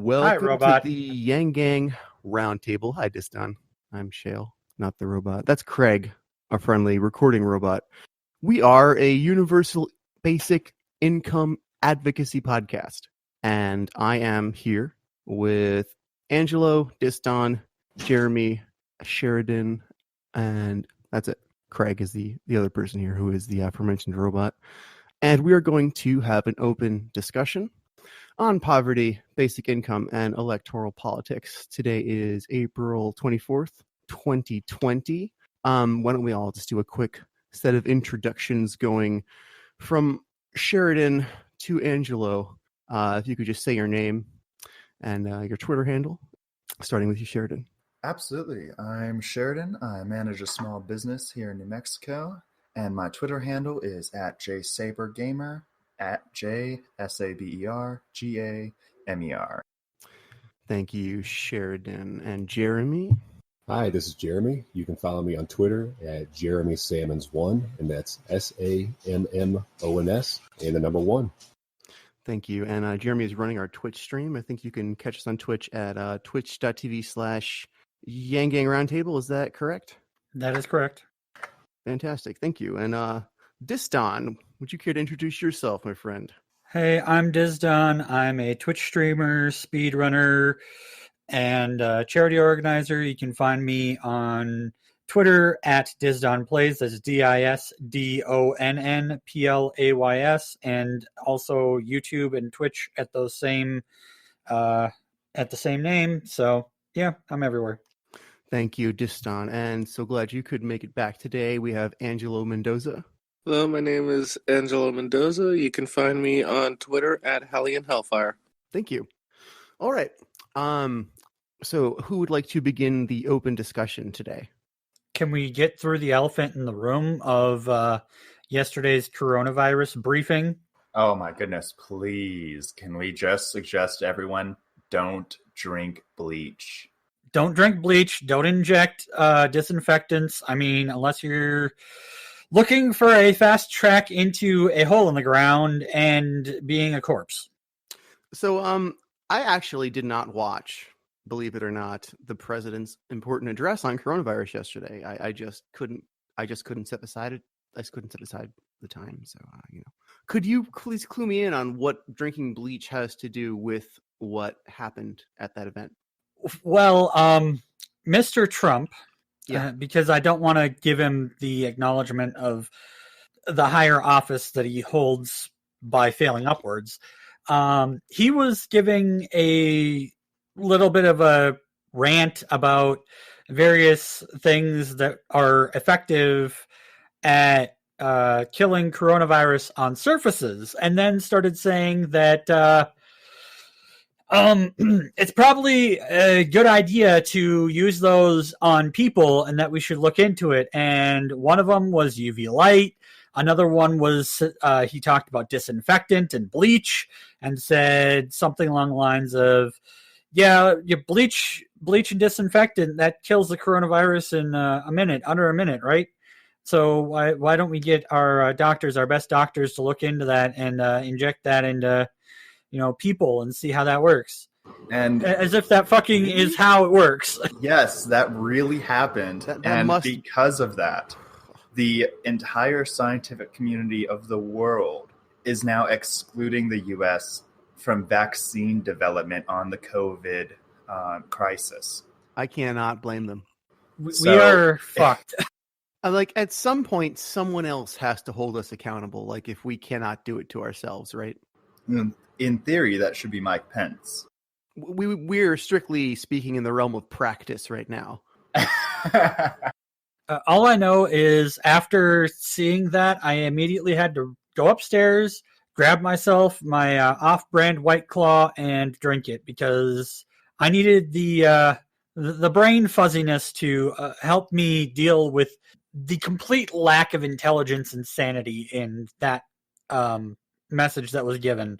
Welcome robot. to the Yang Gang Roundtable. Hi, Disdonn. I'm Shael, not the robot. That's Craig, our friendly recording robot. We are a universal basic income advocacy podcast, and I am here with Angelo, Disdonn, Jeremy, Sheridan, and that's it. Craig is the other person here who is the aforementioned robot. And we are going to have an open discussion on poverty, basic income, and electoral politics. Today is April 24th, 2020. Why don't we all just do a quick set of introductions going from Sheridan to Angelo. If you could just say your name and your Twitter handle, starting with you, Sheridan. Absolutely. I'm Sheridan. I manage a small business here in New Mexico, and my Twitter handle is @JSaberGamer, @JSaberGamer. Thank you, Sheridan. And Jeremy? Hi, this is Jeremy. You can follow me on Twitter at JeremySammons1, and that's SAMMONS and the number 1. Thank you. And Jeremy is running our Twitch stream. I think you can catch us on Twitch at twitch.tv/Yang Roundtable. Is that correct? That is correct. Fantastic. Thank you. And Disdonn, would you care to introduce yourself, my friend? Hey, I'm Disdonn. I'm a Twitch streamer, speedrunner, and charity organizer. You can find me on Twitter at DisdonnPlays. That's DisdonnPlays, and also YouTube and Twitch at the same name. So yeah, I'm everywhere. Thank you, Disdonn. And so glad you could make it back today. We have Angelo Mendoza. Hello, my name is Angelo Mendoza. You can find me on Twitter at Hellion Hellfire. Thank you. All right. So who would like to begin the open discussion today? Can we get through the elephant in the room of yesterday's coronavirus briefing? Oh my goodness, please. Can we just suggest everyone don't drink bleach? Don't drink bleach. Don't inject disinfectants. I mean, unless you're looking for a fast track into a hole in the ground and being a corpse. So I actually did not watch, believe it or not, the president's important address on coronavirus yesterday. I just couldn't set aside it. I just couldn't set aside the time. So could you please clue me in on what drinking bleach has to do with what happened at that event? Well, Mr. Trump, because I don't want to give him the acknowledgement of the higher office that he holds by failing upwards. He was giving a little bit of a rant about various things that are effective at killing coronavirus on surfaces, and then started saying that it's probably a good idea to use those on people and that we should look into it. And one of them was UV light. Another one was he talked about disinfectant and bleach and said something along the lines of, you bleach and disinfectant, that kills the coronavirus in under a minute, right? So why don't we get our doctors, our best doctors, to look into that and inject that into people and see how that works. And as if that fucking is how it works. Yes, that really happened. Because of that, the entire scientific community of the world is now excluding the U.S. from vaccine development on the COVID crisis. I cannot blame them. We are fucked. Like, at some point, someone else has to hold us accountable. Like, if we cannot do it to ourselves, right? In theory, that should be Mike Pence. We're strictly speaking in the realm of practice right now. All I know is after seeing that, I immediately had to go upstairs, grab myself my off-brand White Claw, and drink it because I needed the brain fuzziness to help me deal with the complete lack of intelligence and sanity in that message that was given.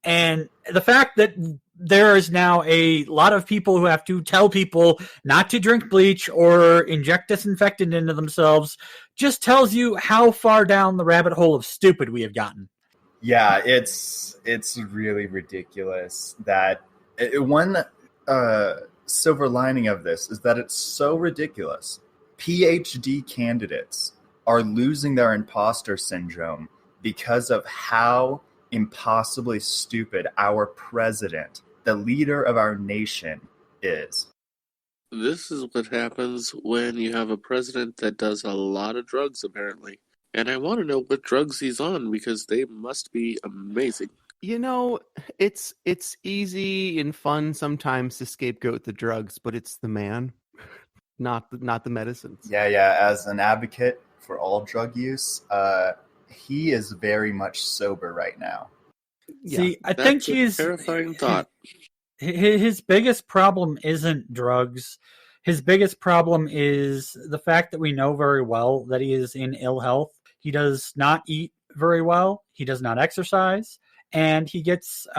And the fact that there is now a lot of people who have to tell people not to drink bleach or inject disinfectant into themselves just tells you how far down the rabbit hole of stupid we have gotten. Yeah, it's really ridiculous that One silver lining of this is that it's so ridiculous. PhD candidates are losing their imposter syndrome because of how impossibly stupid our president, the leader of our nation, is. This is what happens when you have a president that does a lot of drugs, apparently. And I want to know what drugs he's on, because they must be amazing. You know, it's easy and fun sometimes to scapegoat the drugs, but it's the man, not the medicines. Yeah. As an advocate for all drug use, he is very much sober right now. Yeah. See, I think he's terrifying thought. His biggest problem isn't drugs. His biggest problem is the fact that we know very well that he is in ill health. He does not eat very well. He does not exercise. And he gets, 2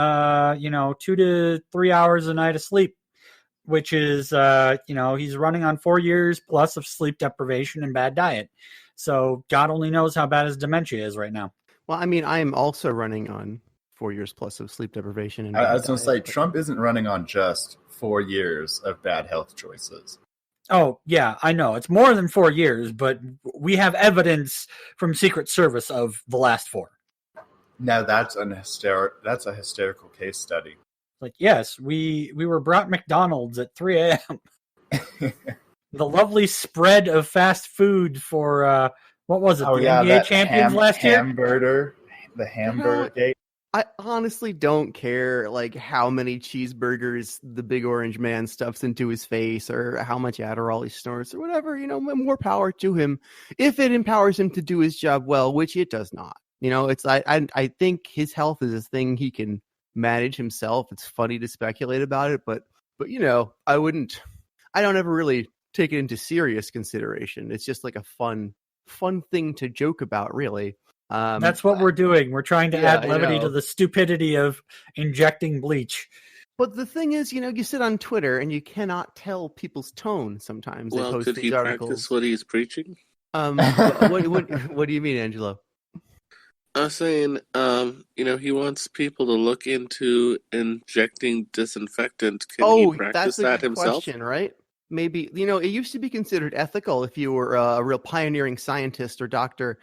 to 3 hours a night of sleep, which is, he's running on 4 years plus of sleep deprivation and bad diet. So God only knows how bad his dementia is right now. Well, I mean, I am also running on 4 years plus of sleep deprivation. And I was going to say, Trump isn't running on just 4 years of bad health choices. Oh, yeah, I know. It's more than 4 years, but we have evidence from Secret Service of the last 4. Now that's a hysterical case study. Like, yes, we were brought McDonald's at 3 a.m. The lovely spread of fast food for, what was it, the NBA champions last year? The hamburger gate. I honestly don't care like how many cheeseburgers the big orange man stuffs into his face or how much Adderall he snorts or whatever, more power to him if it empowers him to do his job well, which it does not. I think his health is a thing he can manage himself. It's funny to speculate about it, but I don't ever really take it into serious consideration. It's just like a fun thing to joke about, really. That's what we're doing. We're trying to add levity to the stupidity of injecting bleach. But the thing is, you sit on Twitter and you cannot tell people's tone sometimes. Well, they post could these he articles. practice what he's preaching? What do you mean, Angelo? I was saying, he wants people to look into injecting disinfectant. Can he practice that himself? Question, right? Maybe, it used to be considered ethical if you were a real pioneering scientist or doctor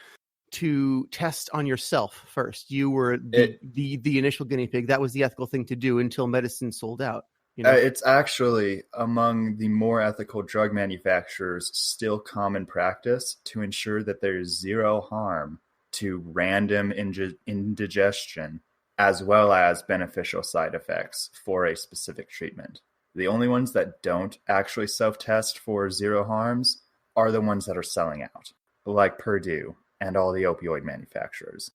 to test on yourself first. You were the initial guinea pig. That was the ethical thing to do until medicine sold out. It's actually among the more ethical drug manufacturers still common practice to ensure that there is zero harm to random indigestion as well as beneficial side effects for a specific treatment. The only ones that don't actually self-test for zero harms are the ones that are selling out, like Purdue and all the opioid manufacturers.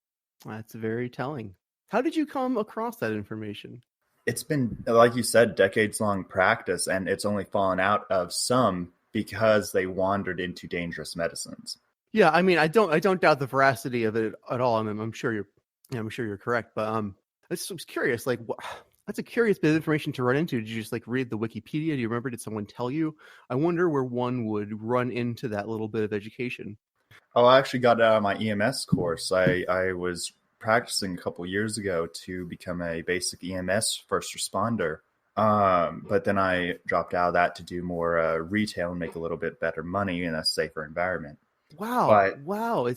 That's very telling. How did you come across that information? It's been, like you said, decades-long practice, and it's only fallen out of some because they wandered into dangerous medicines. Yeah, I mean, I don't doubt the veracity of it at all. I'm sure you're correct, but I was curious. Like, that's a curious bit of information to run into. Did you just like read the Wikipedia? Do you remember? Did someone tell you? I wonder where one would run into that little bit of education. Oh, I actually got it out of my EMS course. I was practicing a couple years ago to become a basic EMS first responder. But then I dropped out of that to do more retail and make a little bit better money in a safer environment. Wow!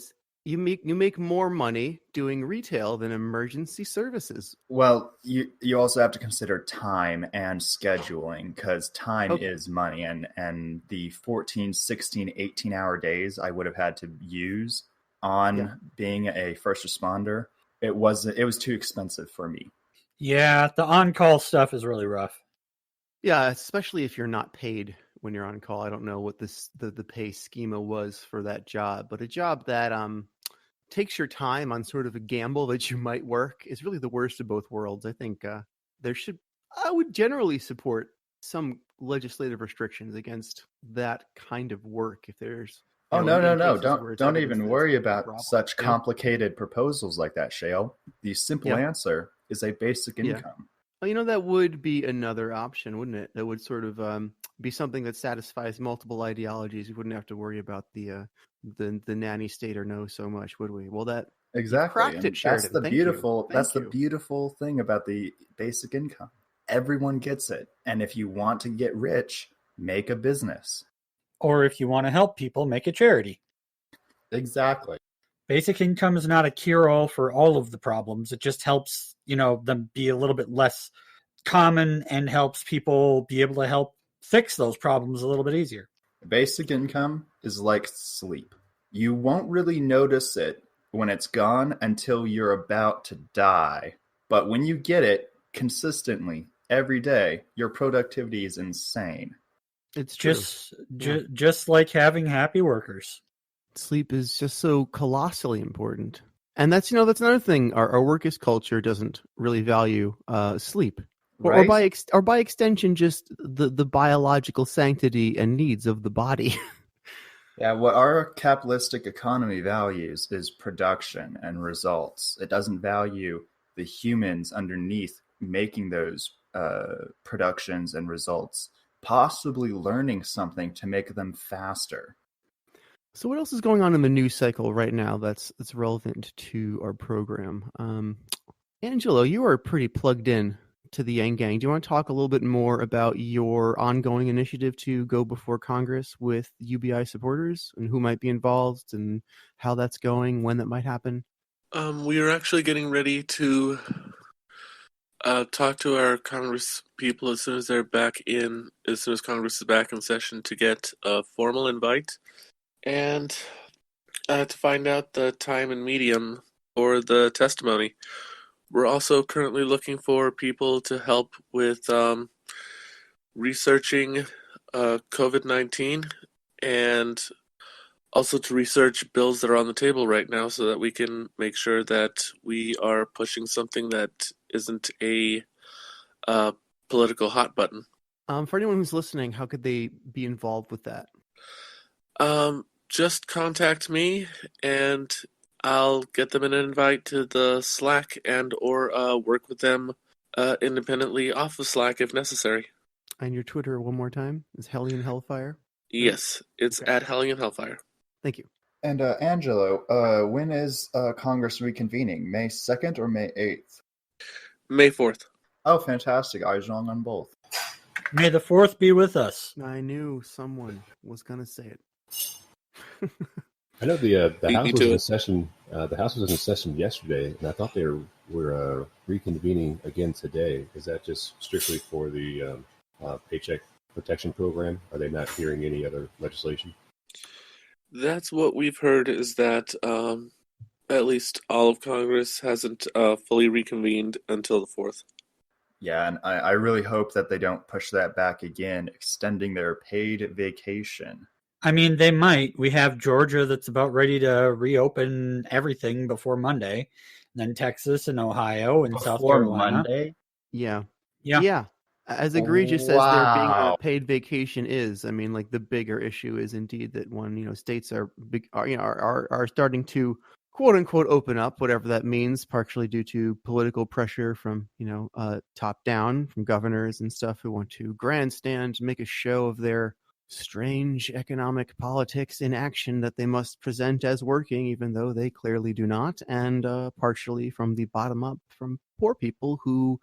You make more money doing retail than emergency services. Well, you also have to consider time and scheduling, because time is money, and the 14, 16, 18-hour days I would have had to use on being a first responder, it was too expensive for me. Yeah, the on-call stuff is really rough. Yeah, especially if you're not paid when you're on call. I don't know what the pay schema was for that job, but a job that takes your time on sort of a gamble that you might work is really the worst of both worlds. I think I would generally support some legislative restrictions against that kind of work if there's. No. Don't even worry about such complicated proposals like that, Shael. The simple answer is a basic income. Well, that would be another option, wouldn't it? That would sort of be something that satisfies multiple ideologies. You wouldn't have to worry about the nanny state or no so much, would we? Well, that exactly. Cracked it, Sheridan. That's the beautiful thing about the basic income. everyone gets it. And if you want to get rich, make a business. Or if you want to help people, make a charity. Exactly. Basic income is not a cure-all for all of the problems. It just helps, them be a little bit less common and helps people be able to help fix those problems a little bit easier. Basic income is like sleep. You won't really notice it when it's gone until you're about to die. But when you get it consistently every day, your productivity is insane. It's true. Just like having happy workers. Sleep is just so colossally important. And that's another thing. Our workist culture doesn't really value sleep. Right? Or by extension, just the biological sanctity and needs of the body. Yeah, what our capitalistic economy values is production and results. It doesn't value the humans underneath making those productions and results, possibly learning something to make them faster. So what else is going on in the news cycle right now that's relevant to our program? Angelo, you are pretty plugged in to the Yang Gang. Do you want to talk a little bit more about your ongoing initiative to go before Congress with UBI supporters and who might be involved and how that's going, when that might happen? We are actually getting ready to talk to our Congress people as soon as Congress is back in session to get a formal invite and to find out the time and medium for the testimony. We're also currently looking for people to help with researching COVID-19 and also to research bills that are on the table right now so that we can make sure that we are pushing something that isn't a political hot button. For anyone who's listening, how could they be involved with that? Just contact me and I'll get them an invite to the Slack and or work with them independently off of Slack if necessary. And your Twitter one more time is Hellion Hellfire? Yes, it's Okay. at Hellion Hellfire. Thank you. And Angelo, when is Congress reconvening? May 2nd or May 8th? May 4th. Oh, fantastic. I was wrong on both. May the 4th be with us. I knew someone was going to say it. I know the House was too. in session. The House was in session yesterday, and I thought they were reconvening again today. Is that just strictly for the Paycheck Protection Program? Are they not hearing any other legislation? That's what we've heard, is that at least all of Congress hasn't fully reconvened until the 4th. Yeah, and I really hope that they don't push that back again, extending their paid vacation. I mean, they might. We have Georgia that's about ready to reopen everything before Monday. And then Texas and Ohio and South Carolina. Monday? Yeah. Yeah. As egregious as their being on Wow. a paid vacation is, I mean, like the bigger issue is indeed that when states are starting to quote unquote open up, whatever that means, partially due to political pressure from top down from governors and stuff who want to grandstand, make a show of their strange economic politics in action that they must present as working, even though they clearly do not, and partially from the bottom up from poor people who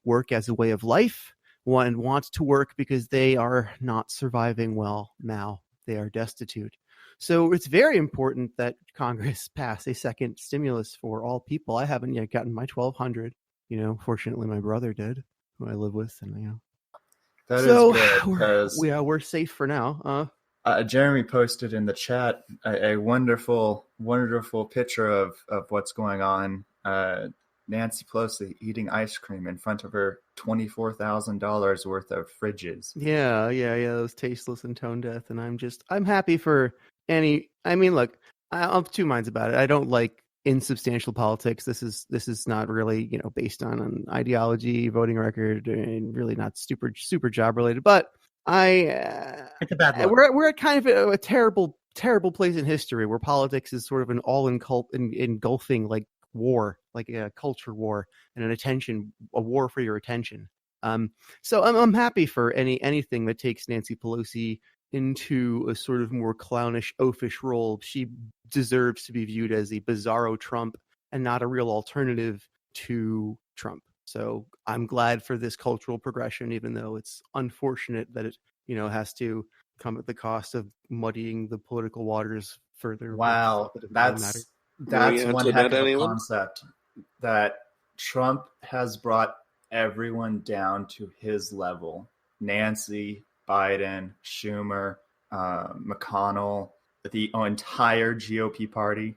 work as a way of life. One wants to work because they are not surviving well now. They are destitute. So it's very important that Congress pass a second stimulus for all people. I haven't yet gotten my $1,200. Fortunately, my brother did, who I live with, and That so is good, because we're safe for now. Jeremy posted in the chat a wonderful, wonderful picture of what's going on. Nancy Pelosi eating ice cream in front of her $24,000 worth of fridges. Yeah, those tasteless and tone deaf. And I'm happy for any. I mean, look, I'm of two minds about it. I don't like insubstantial politics. This is not really based on an ideology, voting record, and really not super job related. But It's a bad look. we're at kind of a terrible place in history where politics is sort of an engulfing like war, like a culture war and a war for your attention. So I'm happy for anything that takes Nancy Pelosi into a sort of more clownish, oafish role. She deserves to be viewed as a bizarro Trump and not a real alternative to Trump. So I'm glad for this cultural progression, even though it's unfortunate that it, has to come at the cost of muddying the political waters further. Wow, that's one heck of a concept. That Trump has brought everyone down to his level. Nancy, Biden, Schumer, McConnell, the entire GOP party.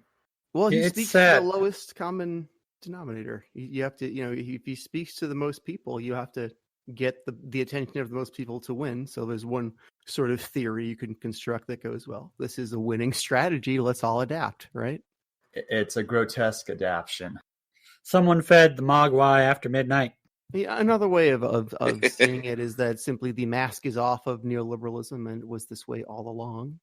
Well, he speaks to the lowest common denominator. You have to, if he speaks to the most people, you have to get the attention of the most people to win. So there's one sort of theory you can construct that goes, well, this is a winning strategy. Let's all adapt, right? It's a grotesque adaptation. Someone fed the Mogwai after midnight. Yeah, another way of saying it is that simply the mask is off of neoliberalism, and it was this way all along.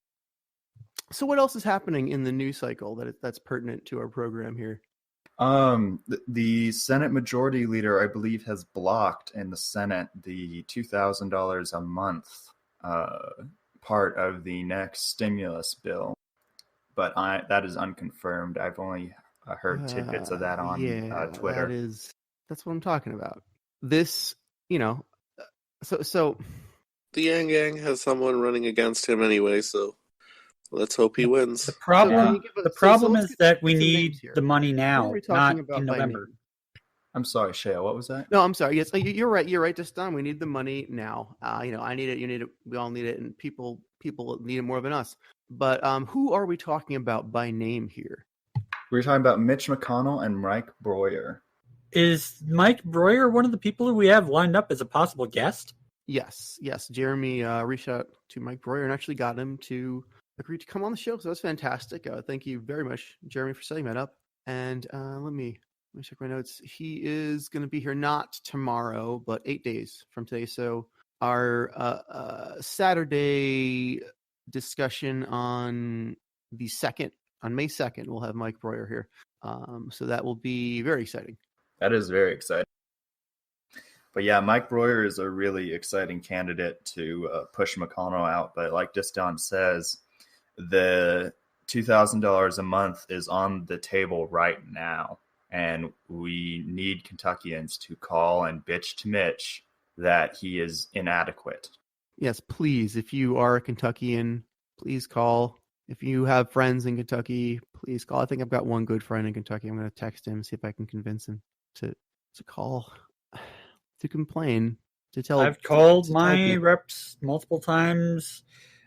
So what else is happening in the news cycle that's pertinent to our program here? The Senate Majority Leader, I believe, has blocked in the Senate the $2,000 a month part of the next stimulus bill, but that is unconfirmed. I've only heard tidbits of that on Twitter. That's what I'm talking about. This, so the Yang Gang has someone running against him anyway, so let's hope he wins. The problem is that we need the money now, not in November. I'm sorry, Shael, what was that? No, I'm sorry. Yes, you're right. You're right, Disdonn. We need the money now. I need it. You need it. We all need it, and people need it more than us. But who are we talking about by name here? We're talking about Mitch McConnell and Mike Breuer. Is Mike Breuer one of the people who we have lined up as a possible guest? Yes. Jeremy reached out to Mike Breuer and actually got him to agree to come on the show. So that's fantastic. Thank you very much, Jeremy, for setting that up. And let me check my notes. He is going to be here not tomorrow, but 8 days from today. So our Saturday discussion on the 2nd, on May 2nd, we'll have Mike Breuer here. So that will be very exciting. That is very exciting. But yeah, Mike Breuer is a really exciting candidate to push McConnell out. But like Disdonn says, the $2,000 a month is on the table right now. And we need Kentuckians to call and bitch to Mitch that he is inadequate. Yes, please. If you are a Kentuckian, please call. If you have friends in Kentucky, please call. I think I've got one good friend in Kentucky. I'm going to text him, see if I can convince him to call, to complain, to tell. I've called my reps multiple times,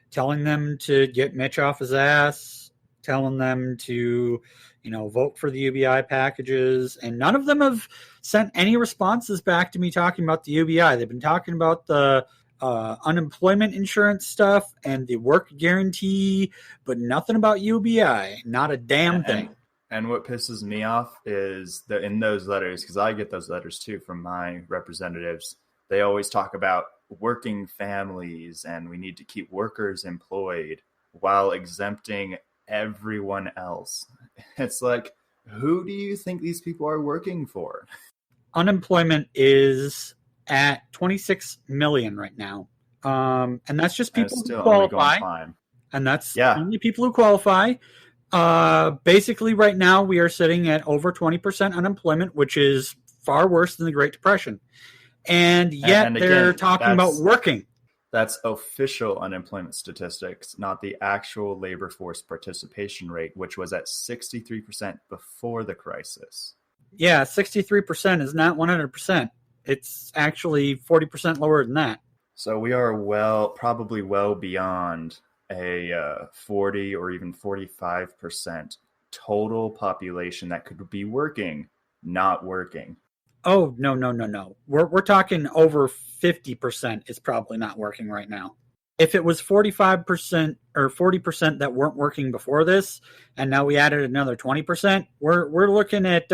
telling them to get Mitch off his ass, telling them to, vote for the UBI packages, and none of them have sent any responses back to me talking about the UBI. They've been talking about the unemployment insurance stuff and the work guarantee, but nothing about UBI. Not a damn thing. And what pisses me off is that in those letters, because I get those letters too from my representatives, they always talk about working families and we need to keep workers employed while exempting everyone else. It's like, who do you think these people are working for? Unemployment is at 26 million right now. And that's just people who qualify. And that's only people who qualify. Basically right now we are sitting at over 20% unemployment, which is far worse than the Great Depression. And yet and again, they're talking about working. That's official unemployment statistics, not the actual labor force participation rate, which was at 63% before the crisis. Yeah, 63% is not 100%. It's actually 40% lower than that. So we are probably well beyond a 40 or even 45% total population that could be working, not working. Oh, no. We're talking over 50% is probably not working right now. If it was 45% or 40% that weren't working before this, and now we added another 20%, we're looking at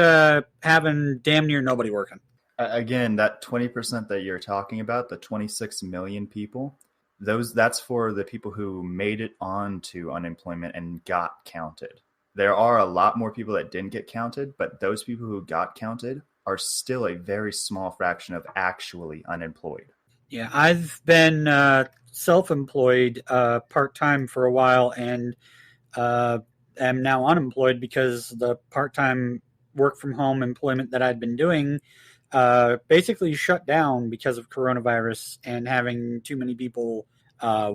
having damn near nobody working. Again, that 20% that you're talking about, the 26 million people, that's for the people who made it on to unemployment and got counted. There are a lot more people that didn't get counted, but those people who got counted are still a very small fraction of actually unemployed. Yeah, I've been self-employed part-time for a while and am now unemployed because the part-time work-from-home employment that I'd been doing basically shut down because of coronavirus and having too many people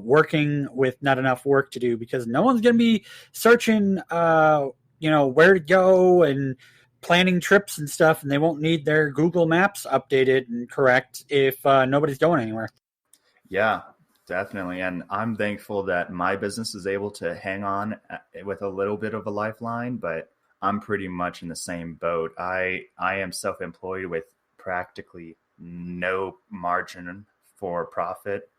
working with not enough work to do, because no one's going to be searching, where to go and planning trips and stuff, and they won't need their Google Maps updated and correct if nobody's going anywhere. Yeah, definitely. And I'm thankful that my business is able to hang on with a little bit of a lifeline, but I'm pretty much in the same boat. I am self-employed with practically no margin for profit,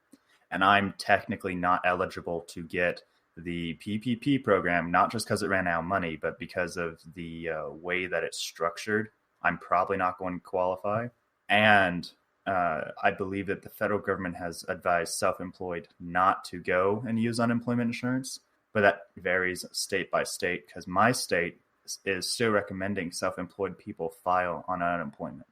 and I'm technically not eligible to get the PPP program, not just because it ran out of money, but because of the way that it's structured. I'm probably not going to qualify. And I believe that the federal government has advised self-employed not to go and use unemployment insurance, but that varies state by state, because my state is still recommending self-employed people file on unemployment.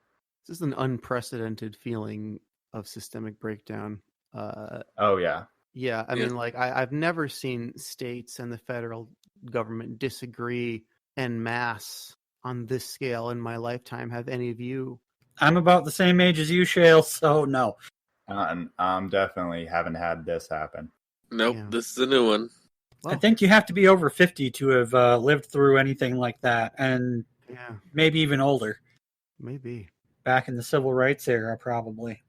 This is an unprecedented feeling of systemic breakdown. Oh, yeah. Yeah, I mean, like, I've never seen states and the federal government disagree en masse on this scale in my lifetime. Have any of you? I'm about the same age as you, Shael, so no. I'm definitely haven't had this happen. Nope, This is a new one. Well, I think you have to be over 50 to have lived through anything like that, and maybe even older. Maybe. Back in the civil rights era, probably.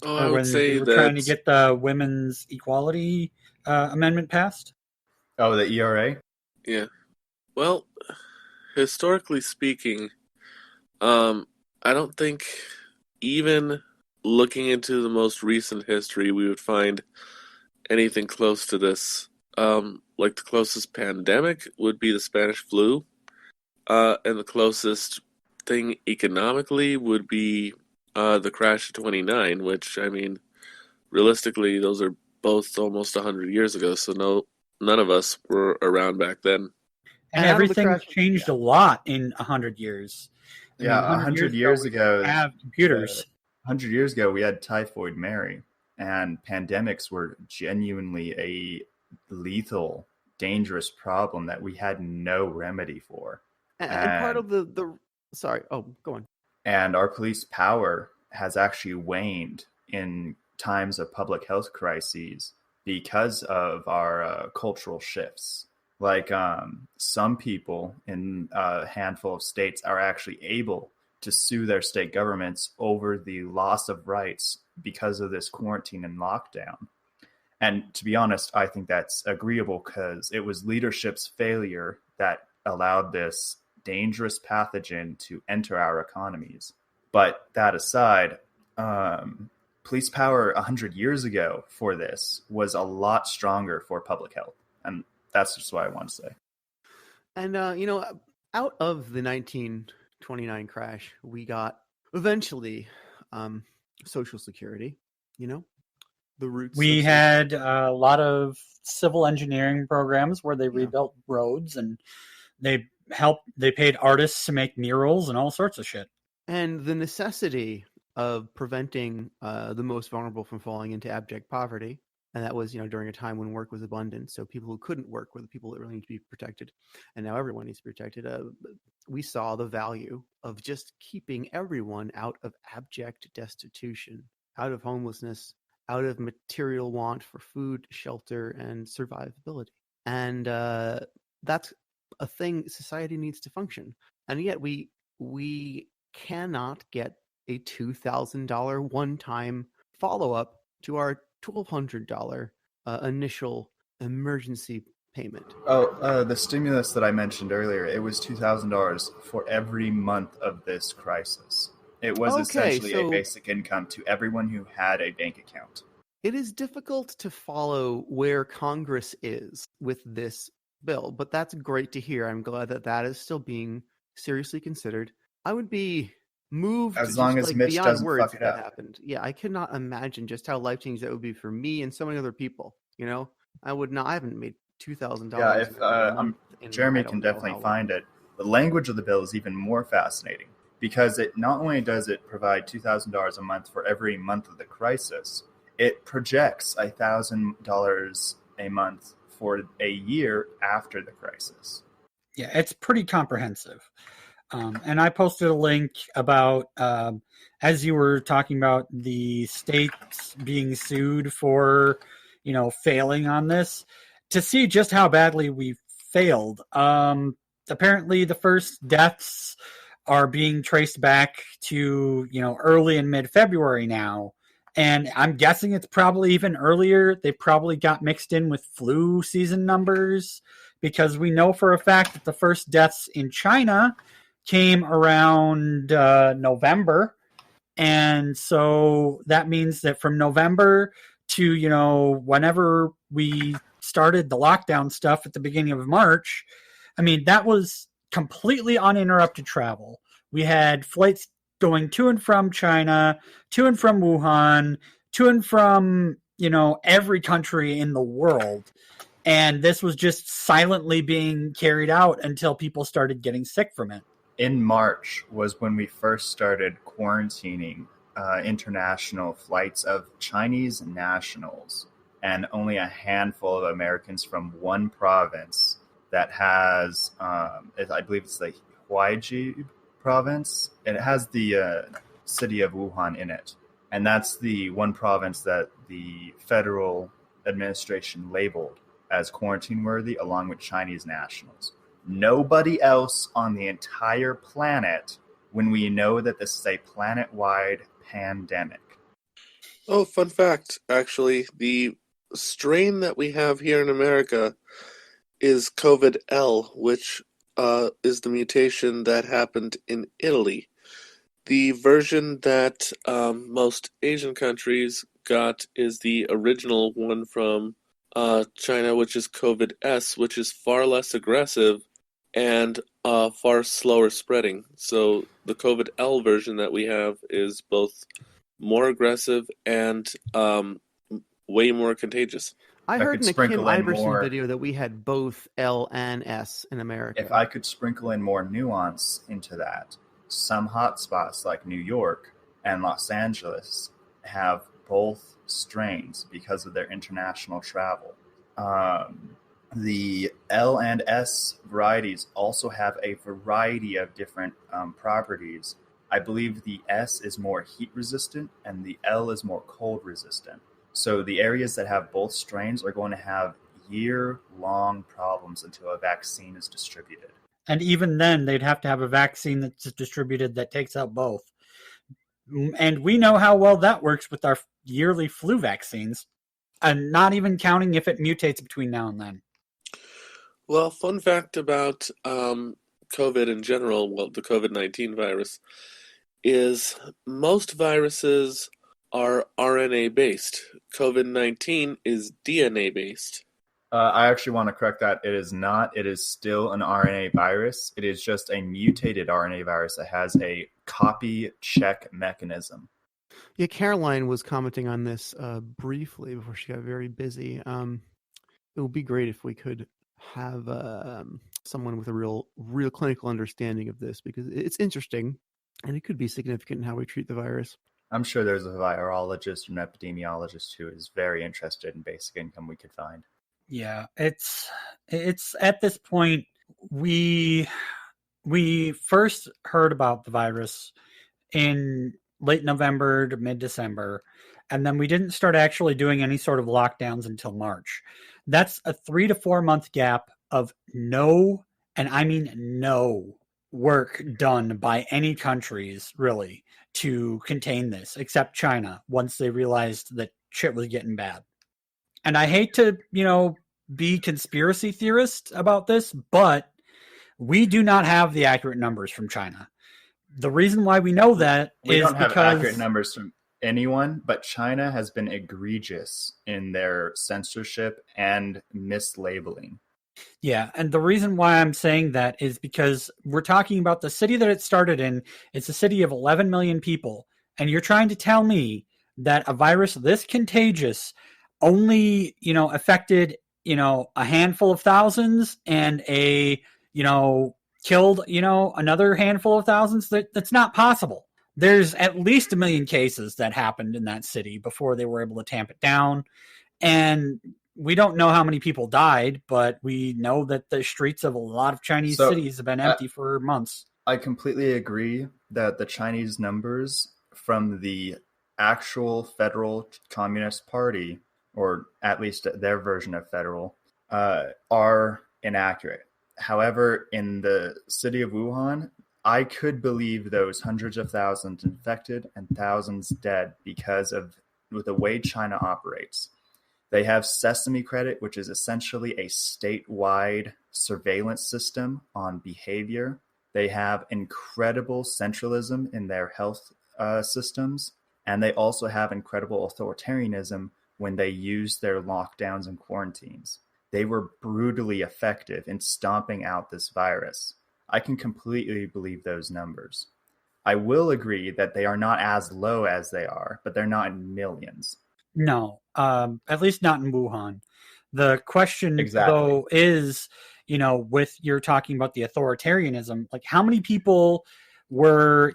Oh, I would say that trying to get the women's equality amendment passed. Oh, the ERA? Yeah. Well, historically speaking, I don't think even looking into the most recent history, we would find anything close to this. Like the closest pandemic would be the Spanish flu, and the closest thing economically would be the crash of 29, which, I mean, realistically, those are both almost 100 years ago, so none of us were around back then. And everything's changed a lot in 100 years. I mean, 100 years ago, we have computers. 100 years ago, we had Typhoid Mary, and pandemics were genuinely a lethal, dangerous problem that we had no remedy for. And part of the sorry, go on. And our police power has actually waned in times of public health crises because of our cultural shifts. Like some people in a handful of states are actually able to sue their state governments over the loss of rights because of this quarantine and lockdown. And to be honest, I think that's agreeable, because it was leadership's failure that allowed this dangerous pathogen to enter our economies. But that aside, police power 100 years ago for this was a lot stronger for public health. And that's just what I want to say. And, out of the 1929 crash, we got eventually Social Security, the roots. We had a lot of civil engineering programs where they rebuilt roads, and they paid artists to make murals and all sorts of shit. And the necessity of preventing the most vulnerable from falling into abject poverty. And that was, during a time when work was abundant. So people who couldn't work were the people that really need to be protected. And now everyone needs to be protected. We saw the value of just keeping everyone out of abject destitution, out of homelessness, out of material want for food, shelter, and survivability. And that's a thing society needs to function. And yet we cannot get a $2,000 one-time follow-up to our $1,200 initial emergency payment. The stimulus that I mentioned earlier, it was $2,000 for every month of this crisis. It was essentially a basic income to everyone who had a bank account. It is difficult to follow where Congress is with this bill, but that's great to hear. I'm glad that is still being seriously considered. I would be moved as long as Mitch doesn't fuck it up. Happened. Yeah, I could not imagine just how life-changing that would be for me and so many other people. I would not. I haven't made $2,000. Yeah, if Jeremy can definitely find it. The language of the bill is even more fascinating, because it not only does it provide $2,000 a month for every month of the crisis, it projects $1,000 a month for a year after the crisis. Yeah, it's pretty comprehensive. And I posted a link about, as you were talking about the states being sued for, failing on this, to see just how badly we failed. Apparently, the first deaths are being traced back to, early and mid-February now. And I'm guessing it's probably even earlier. They probably got mixed in with flu season numbers, because we know for a fact that the first deaths in China came around November. And so that means that from November to, whenever we started the lockdown stuff at the beginning of March, I mean, that was completely uninterrupted travel. We had flights going to and from China, to and from Wuhan, to and from, every country in the world. And this was just silently being carried out until people started getting sick from it. In March was when we first started quarantining international flights of Chinese nationals, and only a handful of Americans from one province that has, I believe it's the Huaiji province, and it has the city of Wuhan in it. And that's the one province that the federal administration labeled as quarantine worthy, along with Chinese nationals. Nobody else on the entire planet, when we know that this is a planet-wide pandemic. Oh, fun fact, actually, the strain that we have here in America is COVID-L, which is the mutation that happened in Italy. The version that most Asian countries got is the original one from China, which is COVID-S, which is far less aggressive and far slower spreading. So the COVID-L version that we have is both more aggressive and way more contagious. I heard in a Kim Iverson more video that we had both L and S in America. If I could sprinkle in more nuance into that, some hotspots like New York and Los Angeles have both strains because of their international travel. The L and S varieties also have a variety of different properties. I believe the S is more heat resistant and the L is more cold resistant. So the areas that have both strains are going to have year-long problems until a vaccine is distributed. And even then, they'd have to have a vaccine that's distributed that takes out both. And we know how well that works with our yearly flu vaccines, and not even counting if it mutates between now and then. Well, fun fact about COVID in general, well, the COVID-19 virus, is most viruses are RNA-based. COVID-19 is DNA-based. I actually want to correct that. It is not. It is still an RNA virus. It is just a mutated RNA virus that has a copy check mechanism. Yeah, Caroline was commenting on this briefly before she got very busy. It would be great if we could have someone with a real clinical understanding of this, because it's interesting and it could be significant in how we treat the virus. I'm sure there's a virologist and epidemiologist who is very interested in basic income we could find. Yeah, it's at this point, we first heard about the virus in late November to mid-December, and then we didn't start actually doing any sort of lockdowns until March. That's a 3 to 4 month gap of no, and I mean no, work done by any countries really to contain this, except China, once they realized that shit was getting bad. And I hate to, be conspiracy theorist about this, but we do not have the accurate numbers from China. The reason why we know that we is don't have because accurate numbers from anyone, but China has been egregious in their censorship and mislabeling. Yeah, and the reason why I'm saying that is because we're talking about the city that it started in. It's a city of 11 million people, and you're trying to tell me that a virus this contagious only, affected, a handful of thousands and killed, another handful of thousands? That's not possible. There's at least 1 million cases that happened in that city before they were able to tamp it down. And we don't know how many people died, but we know that the streets of a lot of Chinese cities have been empty for months. I completely agree that the Chinese numbers from the actual federal Communist Party, or at least their version of federal, are inaccurate. However, in the city of Wuhan, I could believe those hundreds of thousands infected and thousands dead because of the way China operates. They have Sesame Credit, which is essentially a statewide surveillance system on behavior. They have incredible centralism in their health systems, and they also have incredible authoritarianism when they use their lockdowns and quarantines. They were brutally effective in stomping out this virus. I can completely believe those numbers. I will agree that they are not as low as they are, but they're not in millions. No, at least not in Wuhan. The question, Exactly. though, is, with you're talking about the authoritarianism, like how many people were,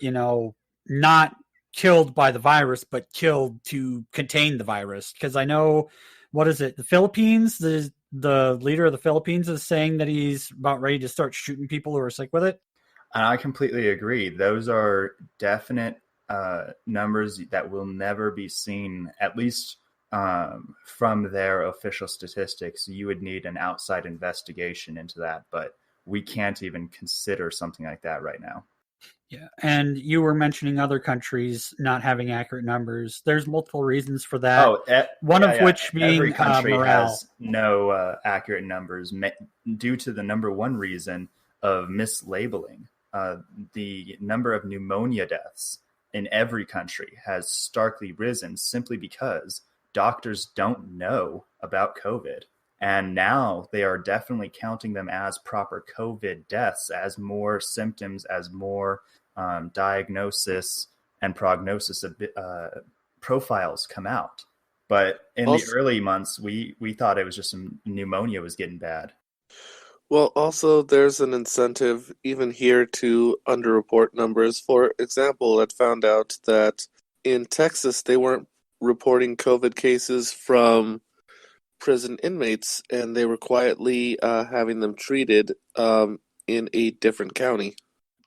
not killed by the virus, but killed to contain the virus? Because I know, what is it? The Philippines, the leader of the Philippines is saying that he's about ready to start shooting people who are sick with it. And I completely agree. Those are definite numbers that will never be seen, at least from their official statistics. You would need an outside investigation into that, but we can't even consider something like that right now. Yeah, and you were mentioning other countries not having accurate numbers. There's multiple reasons for that. One of which being every country morale. has no accurate numbers due to the number one reason of mislabeling. The number of pneumonia deaths in every country has starkly risen simply because doctors don't know about COVID. And now they are definitely counting them as proper COVID deaths, as more symptoms, as more diagnosis and prognosis of, profiles come out. But in the early months, we thought it was just some pneumonia was getting bad. Well, also, there's an incentive even here to underreport numbers. For example, I found out that in Texas, they weren't reporting COVID cases from prison inmates, and they were quietly having them treated in a different county.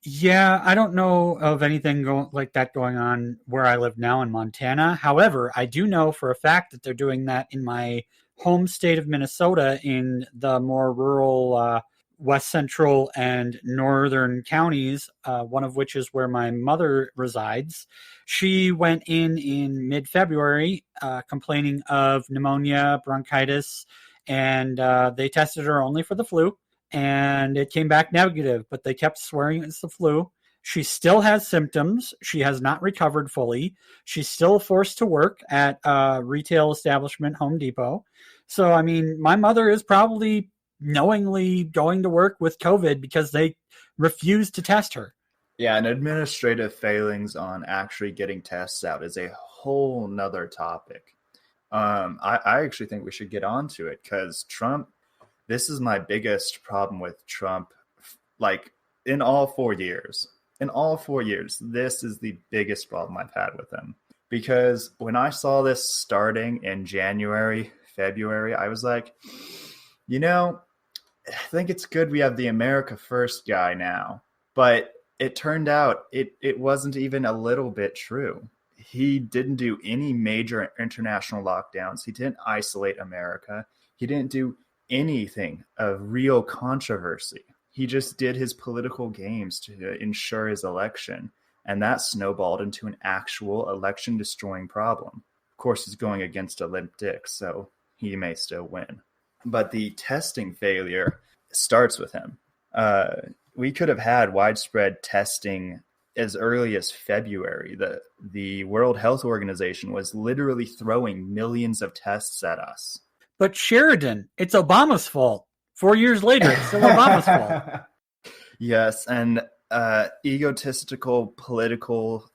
Yeah, I don't know of anything like that going on where I live now in Montana. However, I do know for a fact that they're doing that in my home state of Minnesota, in the more rural west central and northern counties, one of which is where my mother resides. She went in mid-February complaining of pneumonia, bronchitis, and they tested her only for the flu. And it came back negative, but they kept swearing it's the flu. She still has symptoms. She has not recovered fully. She's still forced to work at a retail establishment, Home Depot. So, I mean, my mother is probably knowingly going to work with COVID because they refused to test her. Yeah, and administrative failings on actually getting tests out is a whole nother topic. I actually think we should get onto it because Trump, this is my biggest problem with Trump, like in all 4 years. In all 4 years, this is the biggest problem I've had with him. Because when I saw this starting in January, February, I was like, I think it's good we have the America First guy now. But it turned out it wasn't even a little bit true. He didn't do any major international lockdowns. He didn't isolate America. He didn't do anything of real controversy. He just did his political games to ensure his election, and that snowballed into an actual election-destroying problem. Of course, he's going against a limp dick, so he may still win. But the testing failure starts with him. We could have had widespread testing as early as February. The World Health Organization was literally throwing millions of tests at us. But Sheridan, it's Obama's fault. 4 years later, it's still Obama's fault. Yes, and egotistical political,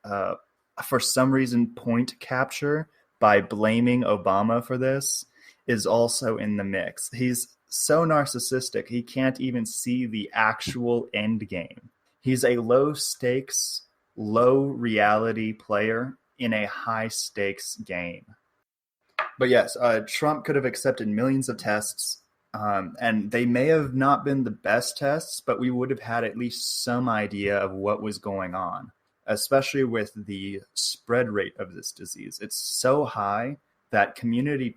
for some reason, point capture by blaming Obama for this is also in the mix. He's so narcissistic, he can't even see the actual end game. He's a low-stakes, low-reality player in a high-stakes game. But yes, Trump could have accepted millions of tests And they may have not been the best tests, but we would have had at least some idea of what was going on, especially with the spread rate of this disease. It's so high that community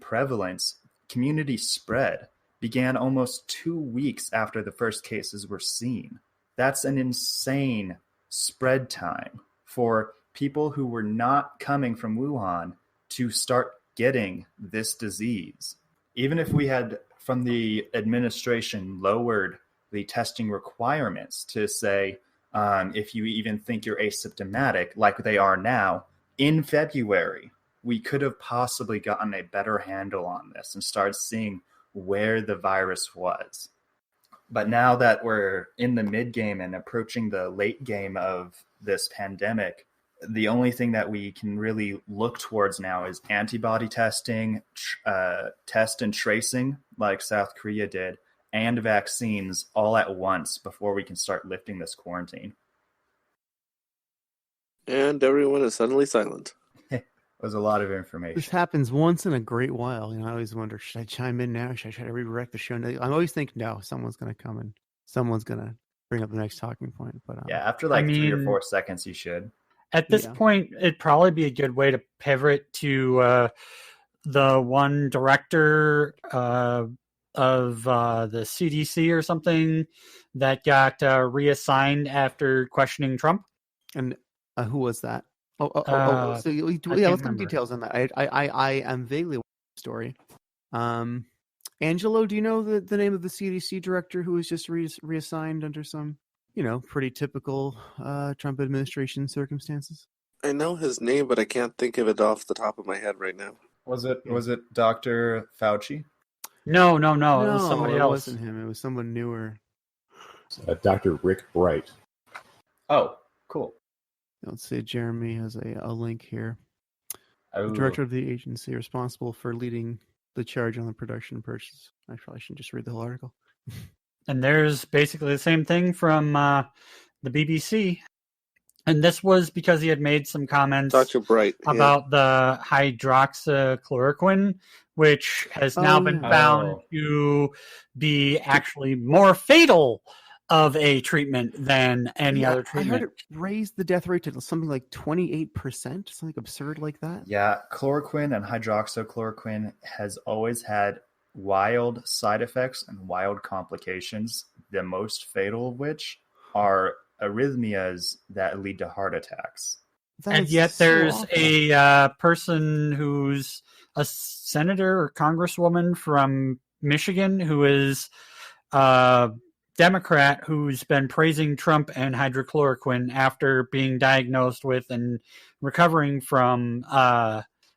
spread began almost 2 weeks after the first cases were seen. That's an insane spread time for people who were not coming from Wuhan to start getting this disease. Even if we had, from the administration, lowered the testing requirements to say, if you even think you're asymptomatic, like they are now, in February, we could have possibly gotten a better handle on this and started seeing where the virus was. But now that we're in the mid-game and approaching the late game of this pandemic, the only thing that we can really look towards now is antibody testing, test and tracing like South Korea did, and vaccines all at once before we can start lifting this quarantine. And everyone is suddenly silent. It was a lot of information. This happens once in a great while. I always wonder, should I chime in now? Should I try to redirect the show? I always think, no, someone's going to come and someone's going to bring up the next talking point. But yeah, after 3 or 4 seconds, you should. At this point, it'd probably be a good way to pivot to the one director of the CDC or something that got reassigned after questioning Trump. And who was that? So let's go into details on that. I am vaguely aware of the story. Angelo, do you know the name of the CDC director who was just reassigned under some, pretty typical Trump administration circumstances? I know his name, but I can't think of it off the top of my head right now. Was it Dr. Fauci? No, it was somebody else. It wasn't him. It was someone newer. Dr. Rick Bright. Oh, cool. Let's see. Jeremy has a link here. Oh. The director of the agency responsible for leading the charge on the production and purchase. I probably shouldn't just read the whole article. And there's basically the same thing from the BBC. And this was because he had made some comments Dr. Bright, about the hydroxychloroquine, which has now been found to be actually more fatal of a treatment than any other treatment. I heard it raised the death rate to something like 28%, something absurd like that. Yeah, chloroquine and hydroxychloroquine has always had wild side effects and wild complications, the most fatal of which are arrhythmias that lead to heart attacks. And yet there's a person who's a senator or congresswoman from Michigan who is Democrat who's been praising Trump and hydrochloroquine after being diagnosed with and recovering from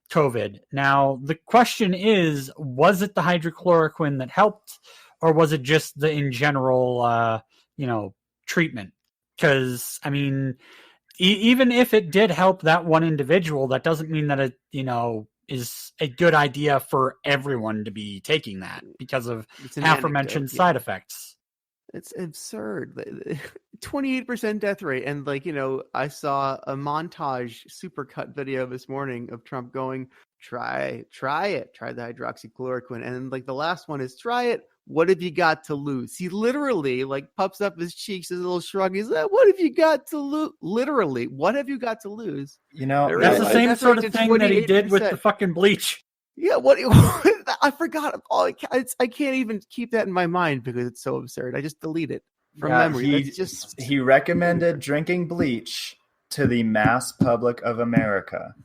COVID. Now, the question is, was it the hydrochloroquine that helped, or was it just the in general, treatment? Because, I mean, even if it did help that one individual, that doesn't mean that it, is a good idea for everyone to be taking that because of aforementioned side effects. It's absurd. 28% death rate. And I saw a montage supercut video this morning of Trump going, try it, try the hydroxychloroquine. And then the last one is, try it. What have you got to lose? He literally puffs up his cheeks, his little shrug. He's like, what have you got to lose? Literally, what have you got to lose? That's the same sort of thing that he did with the fucking bleach. Yeah, what I forgot. I can't even keep that in my mind because it's so absurd. I just delete it from memory. He recommended drinking bleach to the mass public of America.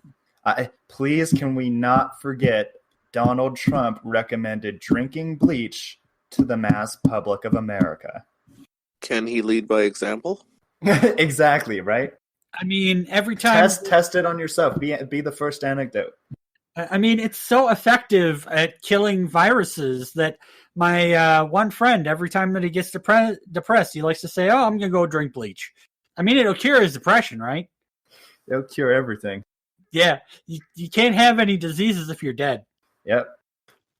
Please, can we not forget Donald Trump recommended drinking bleach to the mass public of America? Can he lead by example? Exactly, right? I mean, every time... Test it on yourself. Be the first anecdote. I mean, it's so effective at killing viruses that my one friend, every time that he gets depressed, he likes to say, I'm going to go drink bleach. I mean, it'll cure his depression, right? It'll cure everything. Yeah. You can't have any diseases if you're dead. Yep.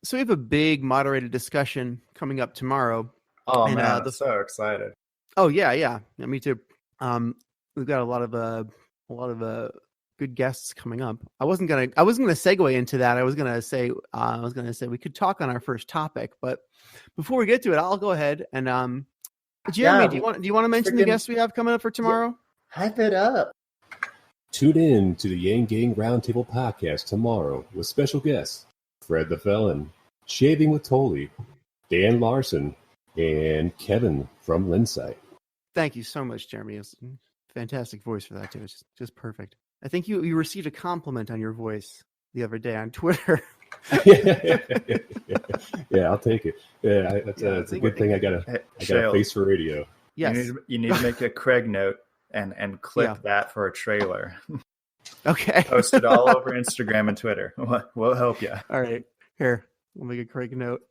So we have a big moderated discussion coming up tomorrow. Oh, man, I'm so excited. Oh, yeah. Me too. We've got a lot of good guests coming up. I wasn't gonna segue into that. I was gonna say we could talk on our first topic, but before we get to it, I'll go ahead and Jeremy, do you want to mention the guests we have coming up for tomorrow? Yeah, hype it up. Tune in to the Yang Gang Roundtable podcast tomorrow with special guests Fred the Felon, Shaving with Tolly, Dan Larson, and Kevin from Linsight. Thank you so much, Jeremy. It's a fantastic voice for that too. It's just perfect. I think you received a compliment on your voice the other day on Twitter. Yeah, I'll take it. Yeah, it's a good thing I got a face for radio. Yes, you need to make a Craig note and clip that for a trailer. Okay, post it all over Instagram and Twitter. We'll help you. All right, here we'll make a Craig note.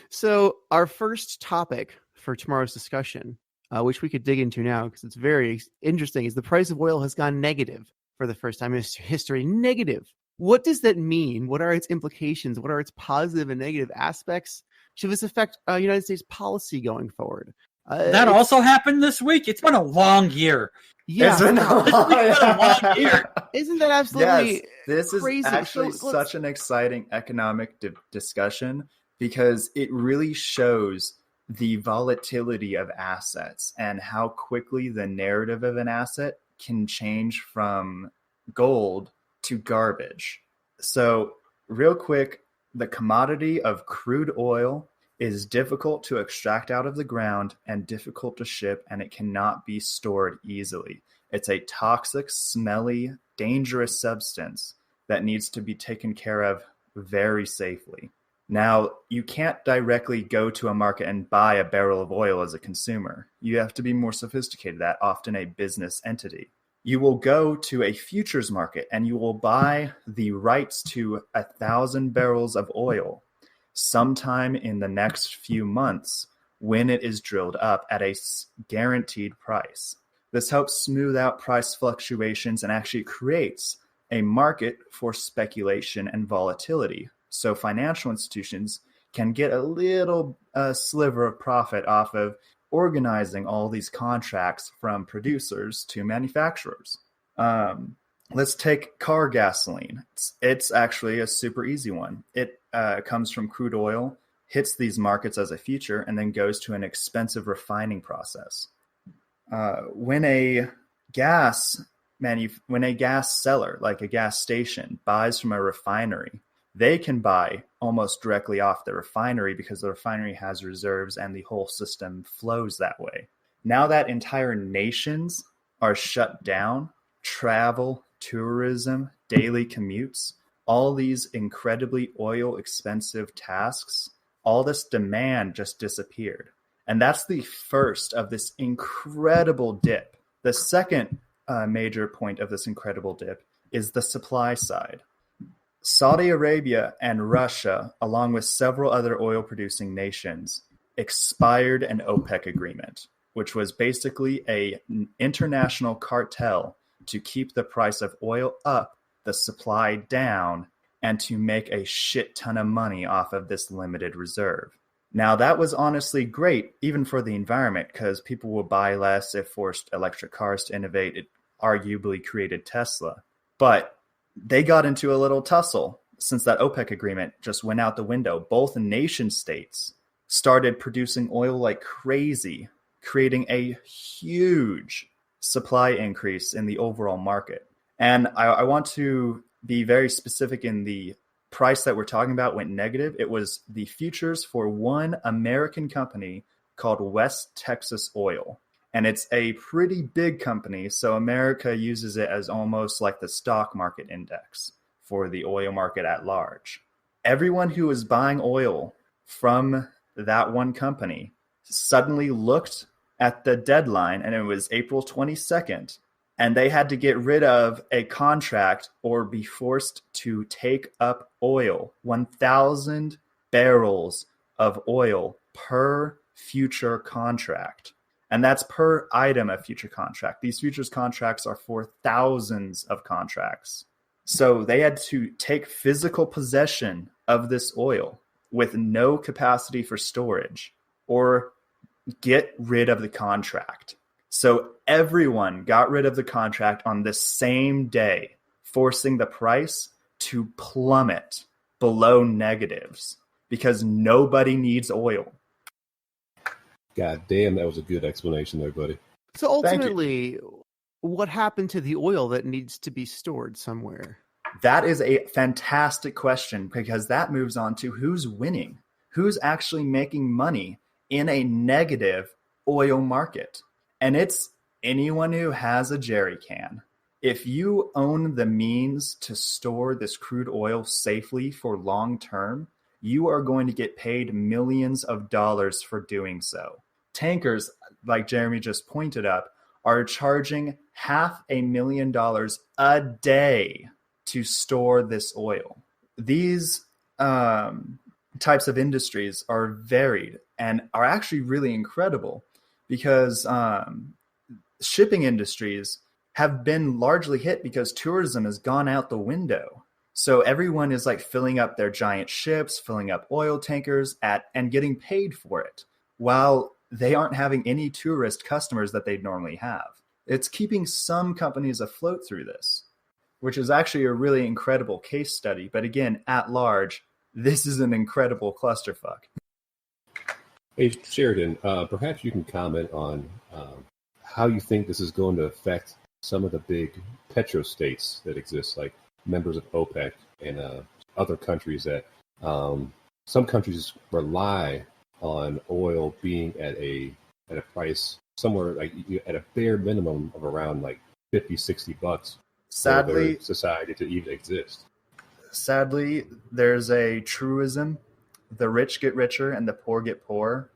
So our first topic for tomorrow's discussion, which we could dig into now because it's very interesting, is the price of oil has gone negative for the first time in history. Negative. What does that mean? What are its implications? What are its positive and negative aspects? Should this affect United States policy going forward? That also happened this week. It's been a long year. Yeah, it's been a long year. Isn't that absolutely this crazy? Is actually such an exciting economic discussion because it really shows the volatility of assets and how quickly the narrative of an asset can change from gold to garbage. So real quick, the commodity of crude oil is difficult to extract out of the ground and difficult to ship, and it cannot be stored easily. It's a toxic, smelly, dangerous substance that needs to be taken care of very safely. Now, you can't directly go to a market and buy a barrel of oil as a consumer. You have to be more sophisticated, that often a business entity. You will go to a futures market and you will buy the rights to 1,000 barrels of oil sometime in the next few months when it is drilled up at a guaranteed price. This helps smooth out price fluctuations and actually creates a market for speculation and volatility. So financial institutions can get a little sliver of profit off of organizing all these contracts from producers to manufacturers. Let's take car gasoline. It's actually a super easy one. It comes from crude oil, hits these markets as a future, and then goes to an expensive refining process. When a gas seller, like a gas station, buys from a refinery, they can buy almost directly off the refinery because the refinery has reserves and the whole system flows that way. Now that entire nations are shut down, travel, tourism, daily commutes, all these incredibly oil expensive tasks, all this demand just disappeared. And that's the first of this incredible dip. The second major point of this incredible dip is the supply side. Saudi Arabia and Russia, along with several other oil-producing nations, expired an OPEC agreement, which was basically an international cartel to keep the price of oil up, the supply down, and to make a shit ton of money off of this limited reserve. Now, that was honestly great, even for the environment, because people will buy less. It forced electric cars to innovate. It arguably created Tesla. But they got into a little tussle since that OPEC agreement just went out the window. Both nation states started producing oil like crazy, creating a huge supply increase in the overall market. And I want to be very specific in the price that we're talking about went negative. It was the futures for one American company called West Texas Oil. And it's a pretty big company, so America uses it as almost like the stock market index for the oil market at large. Everyone who was buying oil from that one company suddenly looked at the deadline, and it was April 22nd, and they had to get rid of a contract or be forced to take up oil, 1,000 barrels of oil per future contract. And that's per item of future contract. These futures contracts are for thousands of contracts. So they had to take physical possession of this oil with no capacity for storage or get rid of the contract. So everyone got rid of the contract on the same day, forcing the price to plummet below negatives because nobody needs oil. God damn, that was a good explanation there, buddy. So ultimately, what happened to the oil that needs to be stored somewhere? That is a fantastic question, because that moves on to who's winning, who's actually making money in a negative oil market. And it's anyone who has a jerry can. If you own the means to store this crude oil safely for long term, you are going to get paid millions of dollars for doing so. Tankers, like Jeremy just pointed up, are charging $500,000 a day to store this oil. These types of industries are varied and are actually really incredible, because shipping industries have been largely hit because tourism has gone out the window. So everyone is like filling up their giant ships, filling up oil tankers and getting paid for it, while they aren't having any tourist customers that they'd normally have. It's keeping some companies afloat through this, which is actually a really incredible case study. But again, at large, this is an incredible clusterfuck. Hey, Sheridan, perhaps you can comment on how you think this is going to affect some of the big petrostates that exist, like members of OPEC and other countries that some countries rely on oil being at a price somewhere like at a bare minimum of around like $50-$60 Sadly, for their society to even exist. Sadly, there's a truism: the rich get richer and the poor get poorer.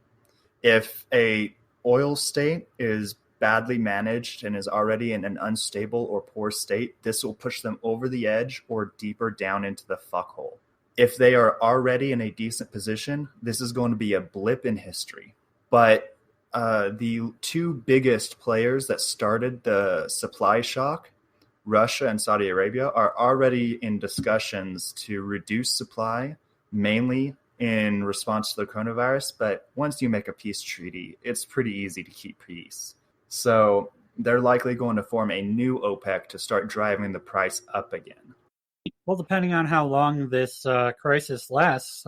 If a oil state is badly managed and is already in an unstable or poor state, this will push them over the edge or deeper down into the fuckhole. If they are already in a decent position, this is going to be a blip in history. But the two biggest players that started the supply shock, Russia and Saudi Arabia, are already in discussions to reduce supply, mainly in response to the coronavirus. But once you make a peace treaty, it's pretty easy to keep peace. So they're likely going to form a new OPEC to start driving the price up again. Well, depending on how long this crisis lasts,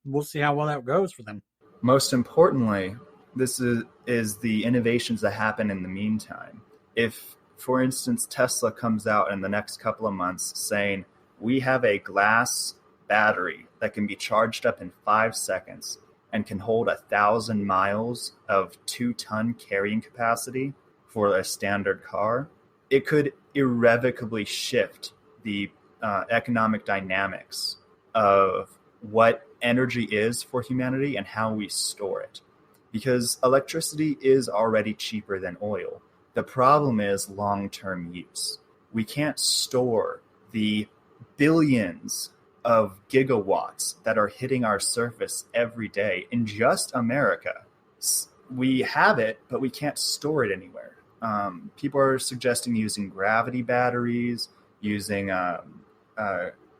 we'll see how well that goes for them. Most importantly, this is the innovations that happen in the meantime. If, for instance, Tesla comes out in the next couple of months saying, we have a glass battery that can be charged up in 5 seconds and can hold 1,000 miles of 2-ton carrying capacity for a standard car, it could irrevocably shift the economic dynamics of what energy is for humanity and how we store it. Because electricity is already cheaper than oil. The problem is long-term use. We can't store the billions of gigawatts that are hitting our surface every day in just America. We have it, but we can't store it anywhere. People are suggesting using gravity batteries, using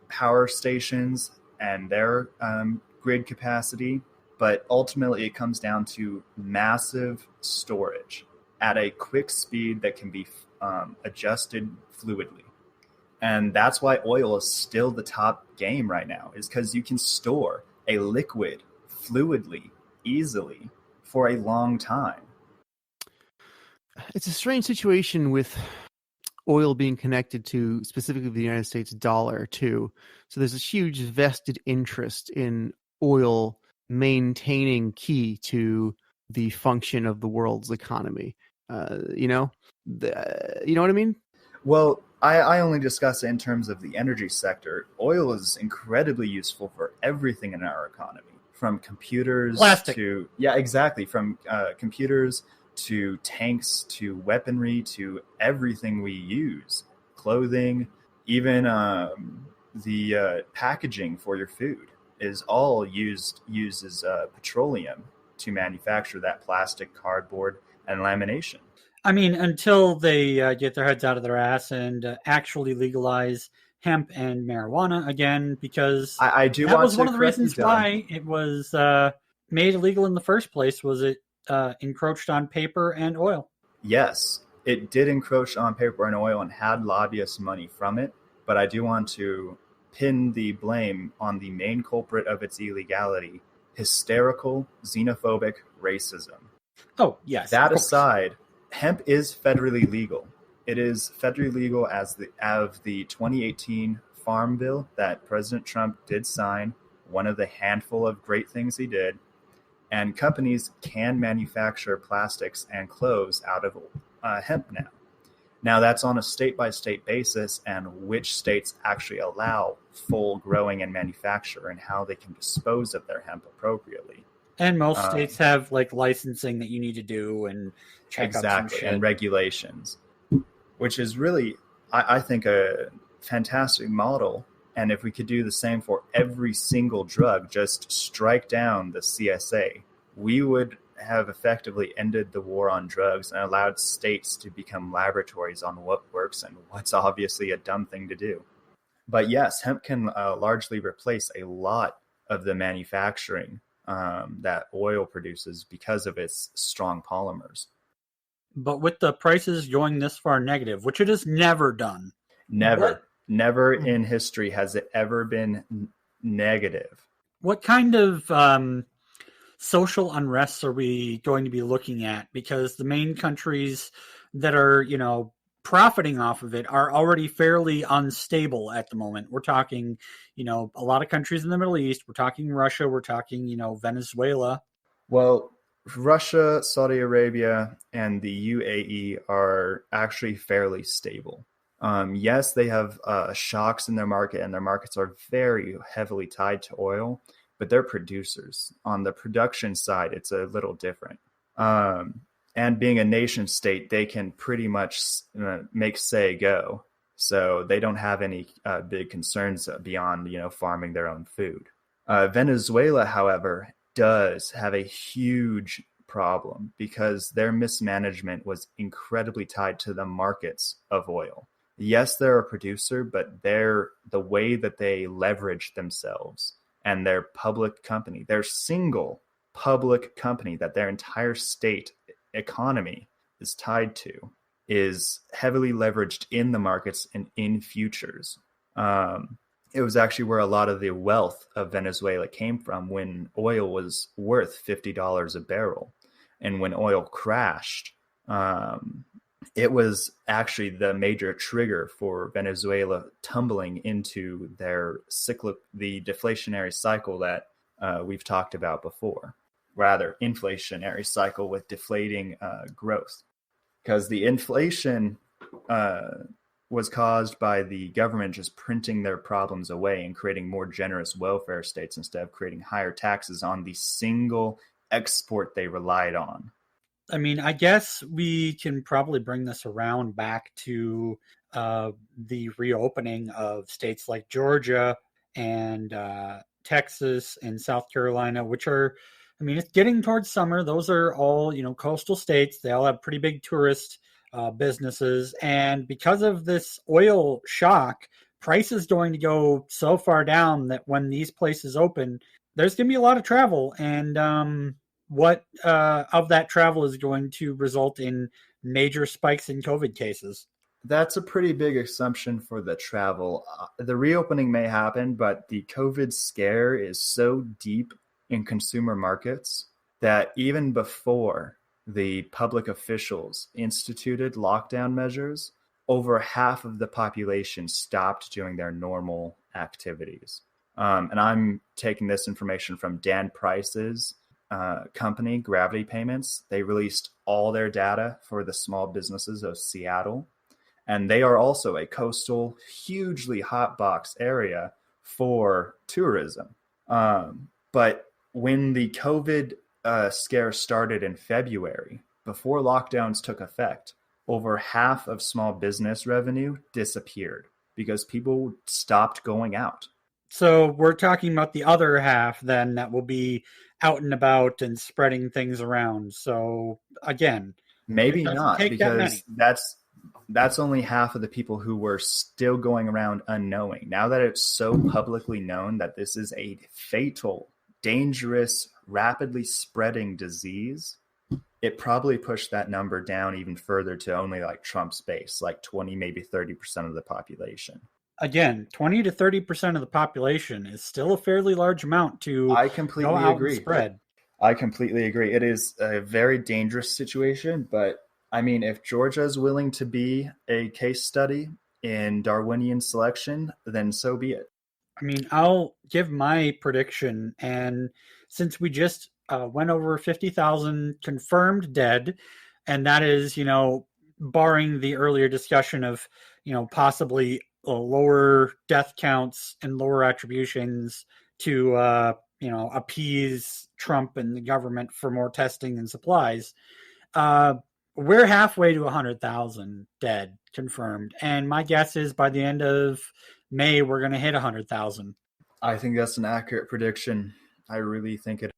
power stations and their grid capacity. But ultimately, it comes down to massive storage at a quick speed that can be adjusted fluidly. And that's why oil is still the top game right now, is because you can store a liquid fluidly, easily, for a long time. It's a strange situation with oil being connected to specifically the United States dollar, too. So there's this huge vested interest in oil maintaining key to the function of the world's economy. You know what I mean? Well, I only discuss it in terms of the energy sector. Oil is incredibly useful for everything in our economy, from computers Plastic. to exactly, from computers to tanks to weaponry to everything we use, clothing, even the packaging for your food is all uses petroleum to manufacture that plastic, cardboard, and lamination. I mean, until they get their heads out of their ass and actually legalize hemp and marijuana again, because I do. That want was to one of the correct you, reasons John. why it was made illegal in the first place. Was it encroached on paper and oil? yes, it did encroach on paper and oil and had lobbyist money from it, but I do want to pin the blame on the main culprit of its illegality: hysterical, xenophobic racism. Oh, yes. That aside, hemp is federally legal. It is federally legal as of the 2018 Farm Bill that President Trump did sign, one of the handful of great things he did. And companies can manufacture plastics and clothes out of hemp now. Now, that's on a state-by-state basis, and which states actually allow full growing and manufacture and how they can dispose of their hemp appropriately. And most states have like licensing that you need to do and check exactly, out some shit. And regulations, which is really, I think, a fantastic model. And if we could do the same for every single drug, just strike down the CSA, we would have effectively ended the war on drugs and allowed states to become laboratories on what works and what's obviously a dumb thing to do. But yes, hemp can largely replace a lot of the manufacturing that oil produces because of its strong polymers. But with the prices going this far negative, which it has never done. Never in history has it ever been negative. What kind of social unrests are we going to be looking at? Because the main countries that are, profiting off of it are already fairly unstable at the moment. We're talking, a lot of countries in the Middle East. We're talking Russia. We're talking, Venezuela. Well, Russia, Saudi Arabia, and the UAE are actually fairly stable. Yes, they have shocks in their market, and their markets are very heavily tied to oil, but they're producers. On the production side, it's a little different. And being a nation state, they can pretty much make say go. So they don't have any big concerns beyond, farming their own food. Venezuela, however, does have a huge problem because their mismanagement was incredibly tied to the markets of oil. Yes, they're a producer, but the way that they leverage themselves and their public company, their single public company that their entire state economy is tied to, is heavily leveraged in the markets and in futures. It was actually where a lot of the wealth of Venezuela came from when oil was worth $50 a barrel. And when oil crashed, it was actually the major trigger for Venezuela tumbling into the deflationary cycle that we've talked about before. Rather, inflationary cycle with deflating growth. Because the inflation was caused by the government just printing their problems away and creating more generous welfare states instead of creating higher taxes on the single export they relied on. I mean, I guess we can probably bring this around back to the reopening of states like Georgia and Texas and South Carolina, which are, it's getting towards summer. Those are all, coastal states. They all have pretty big tourist businesses. And because of this oil shock, price is going to go so far down that when these places open, there's going to be a lot of travel. And what of that travel is going to result in major spikes in COVID cases? That's a pretty big assumption for the travel. The reopening may happen, but the COVID scare is so deep in consumer markets that even before the public officials instituted lockdown measures, over half of the population stopped doing their normal activities. And I'm taking this information from Dan Price's company, Gravity Payments. They released all their data for the small businesses of Seattle. And they are also a coastal, hugely hotbox area for tourism. But when the COVID scare started in February, before lockdowns took effect, over half of small business revenue disappeared because people stopped going out. So we're talking about the other half then that will be out and about and spreading things around. So again, maybe not, because that's only half of the people who were still going around unknowing. Now that it's so publicly known that this is a fatal, dangerous, rapidly spreading disease, it probably pushed that number down even further to only like Trump's base, like 20, maybe 30% of the population. Again, 20 to 30% of the population is still a fairly large amount to I completely go out agree. and spread. I completely agree. It is a very dangerous situation, but I mean, if Georgia is willing to be a case study in Darwinian selection, then so be it. I mean, I'll give my prediction, and since we just went over 50,000 confirmed dead, and that is, barring the earlier discussion of, possibly lower death counts and lower attributions to, appease Trump and the government for more testing and supplies. We're halfway to 100,000 dead confirmed, and my guess is by the end of May we're going to hit 100,000. I think that's an accurate prediction. I really think it is.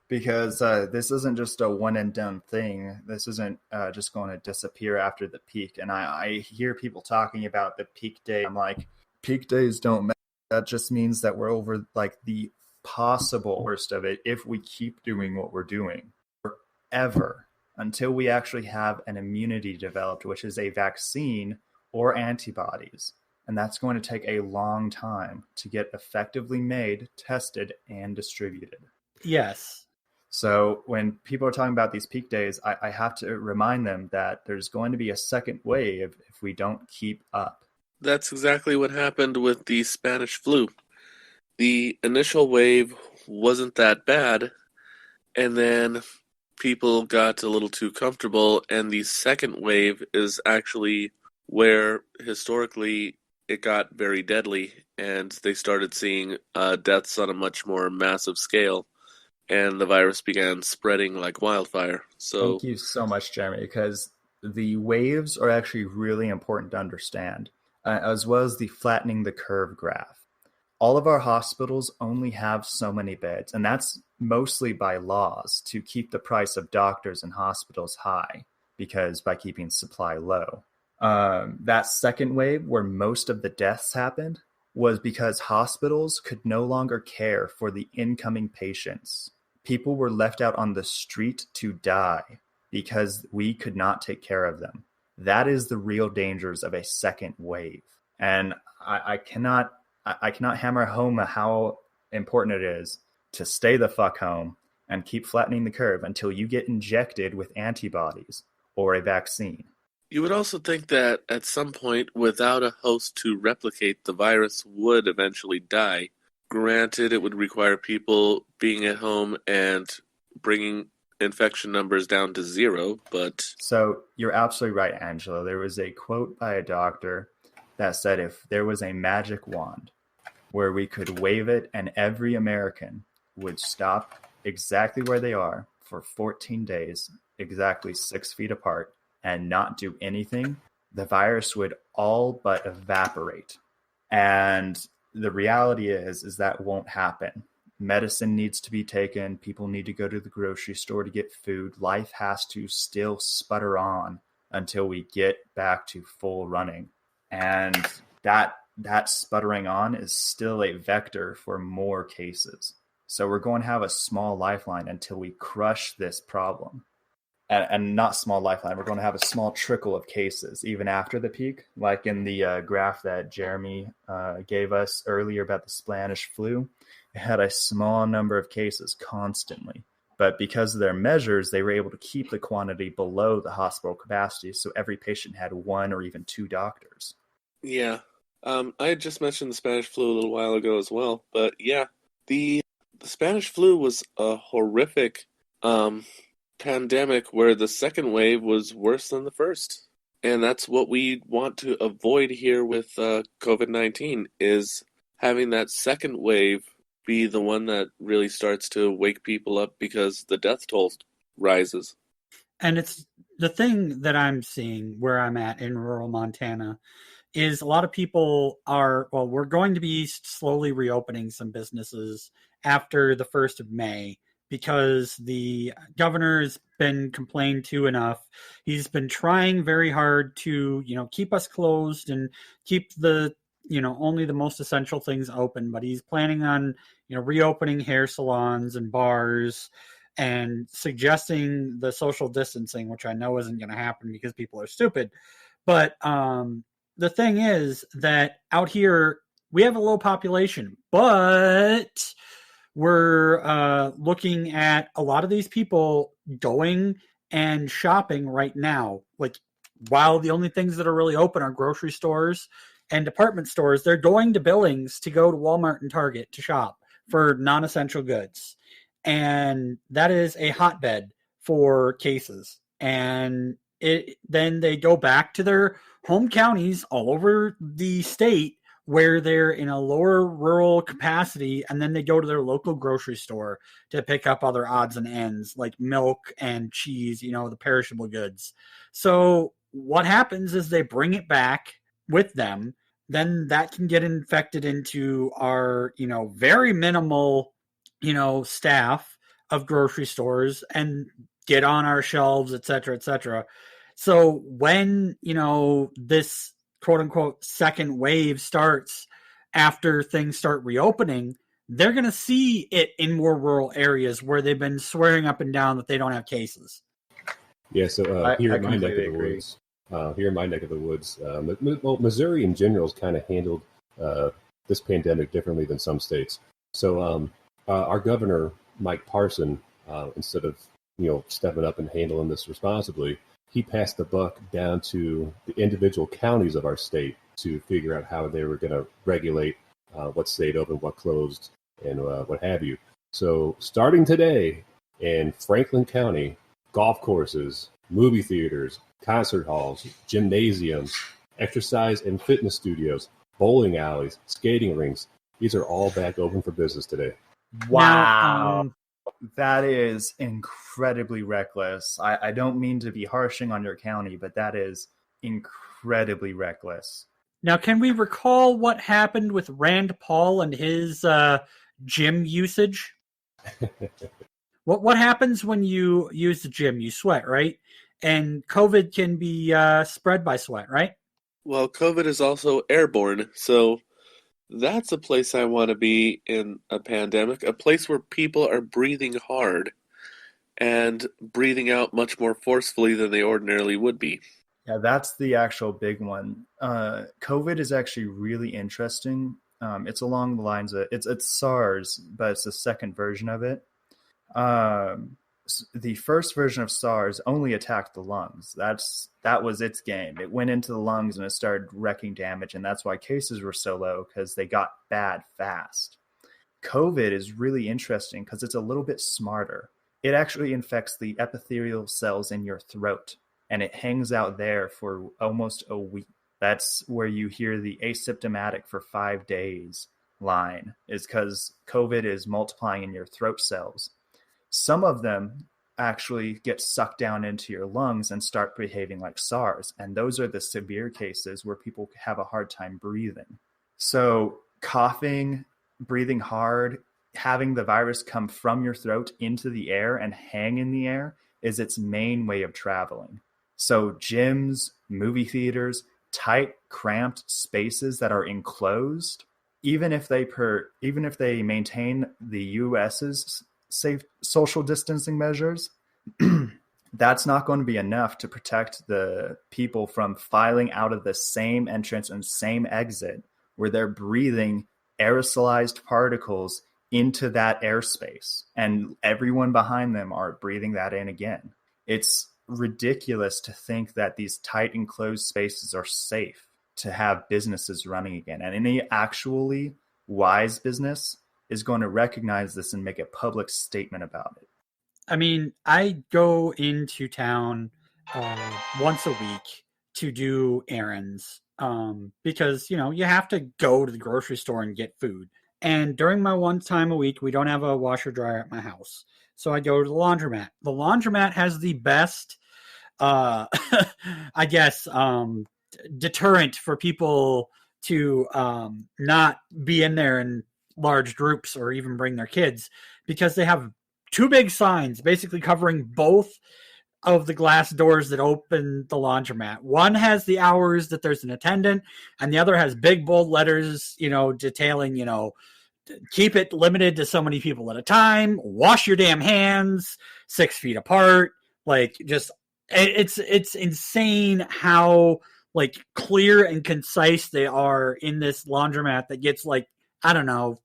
Because this isn't just a one and done thing. This isn't just going to disappear after the peak. And I hear people talking about the peak day. I'm like, peak days don't matter. That just means that we're over like the possible worst of it if we keep doing what we're doing forever, until we actually have an immunity developed, which is a vaccine or antibodies. And that's going to take a long time to get effectively made, tested, and distributed. Yes. So when people are talking about these peak days, I have to remind them that there's going to be a second wave if we don't keep up. That's exactly what happened with the Spanish flu. The initial wave wasn't that bad, and then people got a little too comfortable, and the second wave is actually where historically it got very deadly, and they started seeing deaths on a much more massive scale, and the virus began spreading like wildfire. So thank you so much, Jeremy, because the waves are actually really important to understand, as well as the flattening the curve graph. All of our hospitals only have so many beds, and that's mostly by laws to keep the price of doctors and hospitals high, because by keeping supply low. That second wave where most of the deaths happened was because hospitals could no longer care for the incoming patients. People were left out on the street to die because we could not take care of them. That is the real dangers of a second wave. And I cannot hammer home how important it is to stay the fuck home and keep flattening the curve until you get injected with antibodies or a vaccine. You would also think that at some point, without a host to replicate, the virus would eventually die. Granted, it would require people being at home and bringing infection numbers down to zero, but... So you're absolutely right, Angelo. There was a quote by a doctor that said if there was a magic wand where we could wave it and every American would stop exactly where they are for 14 days, exactly 6 feet apart, and not do anything, the virus would all but evaporate. And the reality is that won't happen. Medicine needs to be taken. People need to go to the grocery store to get food. Life has to still sputter on until we get back to full running. And that sputtering on is still a vector for more cases. So we're going to have a small lifeline until we crush this problem. And not small lifeline, we're going to have a small trickle of cases even after the peak, like in the graph that Jeremy gave us earlier about the Spanish flu. It had a small number of cases constantly, but because of their measures, they were able to keep the quantity below the hospital capacity, so every patient had 1 or even 2 doctors. Yeah, I had just mentioned the Spanish flu a little while ago as well, but yeah, the Spanish flu was a horrific pandemic where the second wave was worse than the first. And that's what we want to avoid here with COVID-19, is having that second wave be the one that really starts to wake people up because the death toll rises. And it's the thing that I'm seeing where I'm at in rural Montana is a lot of people we're going to be slowly reopening some businesses after the 1st of May. Because the governor's been complained to enough. He's been trying very hard to, keep us closed and keep the, only the most essential things open. But he's planning on, reopening hair salons and bars and suggesting the social distancing, which I know isn't going to happen because people are stupid. But the thing is that out here, we have a low population, but we're looking at a lot of these people going and shopping right now. Like, while the only things that are really open are grocery stores and department stores, they're going to Billings to go to Walmart and Target to shop for non-essential goods. And that is a hotbed for cases. And then they go back to their home counties all over the state where they're in a lower rural capacity, and then they go to their local grocery store to pick up other odds and ends like milk and cheese, the perishable goods. So what happens is they bring it back with them. Then that can get infected into our, very minimal, staff of grocery stores and get on our shelves, et cetera, et cetera. So when, this quote unquote second wave starts after things start reopening, they're going to see it in more rural areas where they've been swearing up and down that they don't have cases. Yeah, so here in my neck of the woods, Missouri in general has kind of handled this pandemic differently than some states. So our governor, Mike Parson, instead of stepping up and handling this responsibly, he passed the buck down to the individual counties of our state to figure out how they were going to regulate what stayed open, what closed, and what have you. So starting today in Franklin County, golf courses, movie theaters, concert halls, gymnasiums, exercise and fitness studios, bowling alleys, skating rinks, these are all back open for business today. Wow. That is incredibly reckless. I don't mean to be harshing on your county, but that is incredibly reckless. Now, can we recall what happened with Rand Paul and his gym usage? What happens when you use the gym? You sweat, right? And COVID can be spread by sweat, right? Well, COVID is also airborne, so that's a place I want to be in a pandemic, a place where people are breathing hard and breathing out much more forcefully than they ordinarily would be. Yeah, that's the actual big one. COVID is actually really interesting. It's along the lines of, it's SARS, but it's the second version of it. The first version of SARS only attacked the lungs. That was its game. It went into the lungs and it started wreaking damage, and that's why cases were so low, because they got bad fast. COVID is really interesting because it's a little bit smarter. It actually infects the epithelial cells in your throat, and it hangs out there for almost a week. That's where you hear the asymptomatic for 5 days line, is because COVID is multiplying in your throat cells. Some of them actually get sucked down into your lungs and start behaving like SARS. And those are the severe cases where people have a hard time breathing. So coughing, breathing hard, having the virus come from your throat into the air and hang in the air is its main way of traveling. So gyms, movie theaters, tight, cramped spaces that are enclosed, even if they maintain the US's safe social distancing measures, that's not going to be enough to protect the people from filing out of the same entrance and same exit where they're breathing aerosolized particles into that airspace, and everyone behind them are breathing that in again. It's ridiculous to think that these tight enclosed spaces are safe to have businesses running again. And any actually wise business is going to recognize this and make a public statement about it. I mean, I go into town once a week to do errands because, you have to go to the grocery store and get food. And during my one time a week, we don't have a washer dryer at my house. So I go to the laundromat. The laundromat has the best, I guess, deterrent for people to not be in there in large groups or even bring their kids, because they have two big signs basically covering both of the glass doors that open the laundromat. One has the hours that there's an attendant, and the other has big bold letters, detailing, keep it limited to so many people at a time, wash your damn hands 6 feet apart. Like, just, it's insane how like clear and concise they are in this laundromat that gets like, I don't know,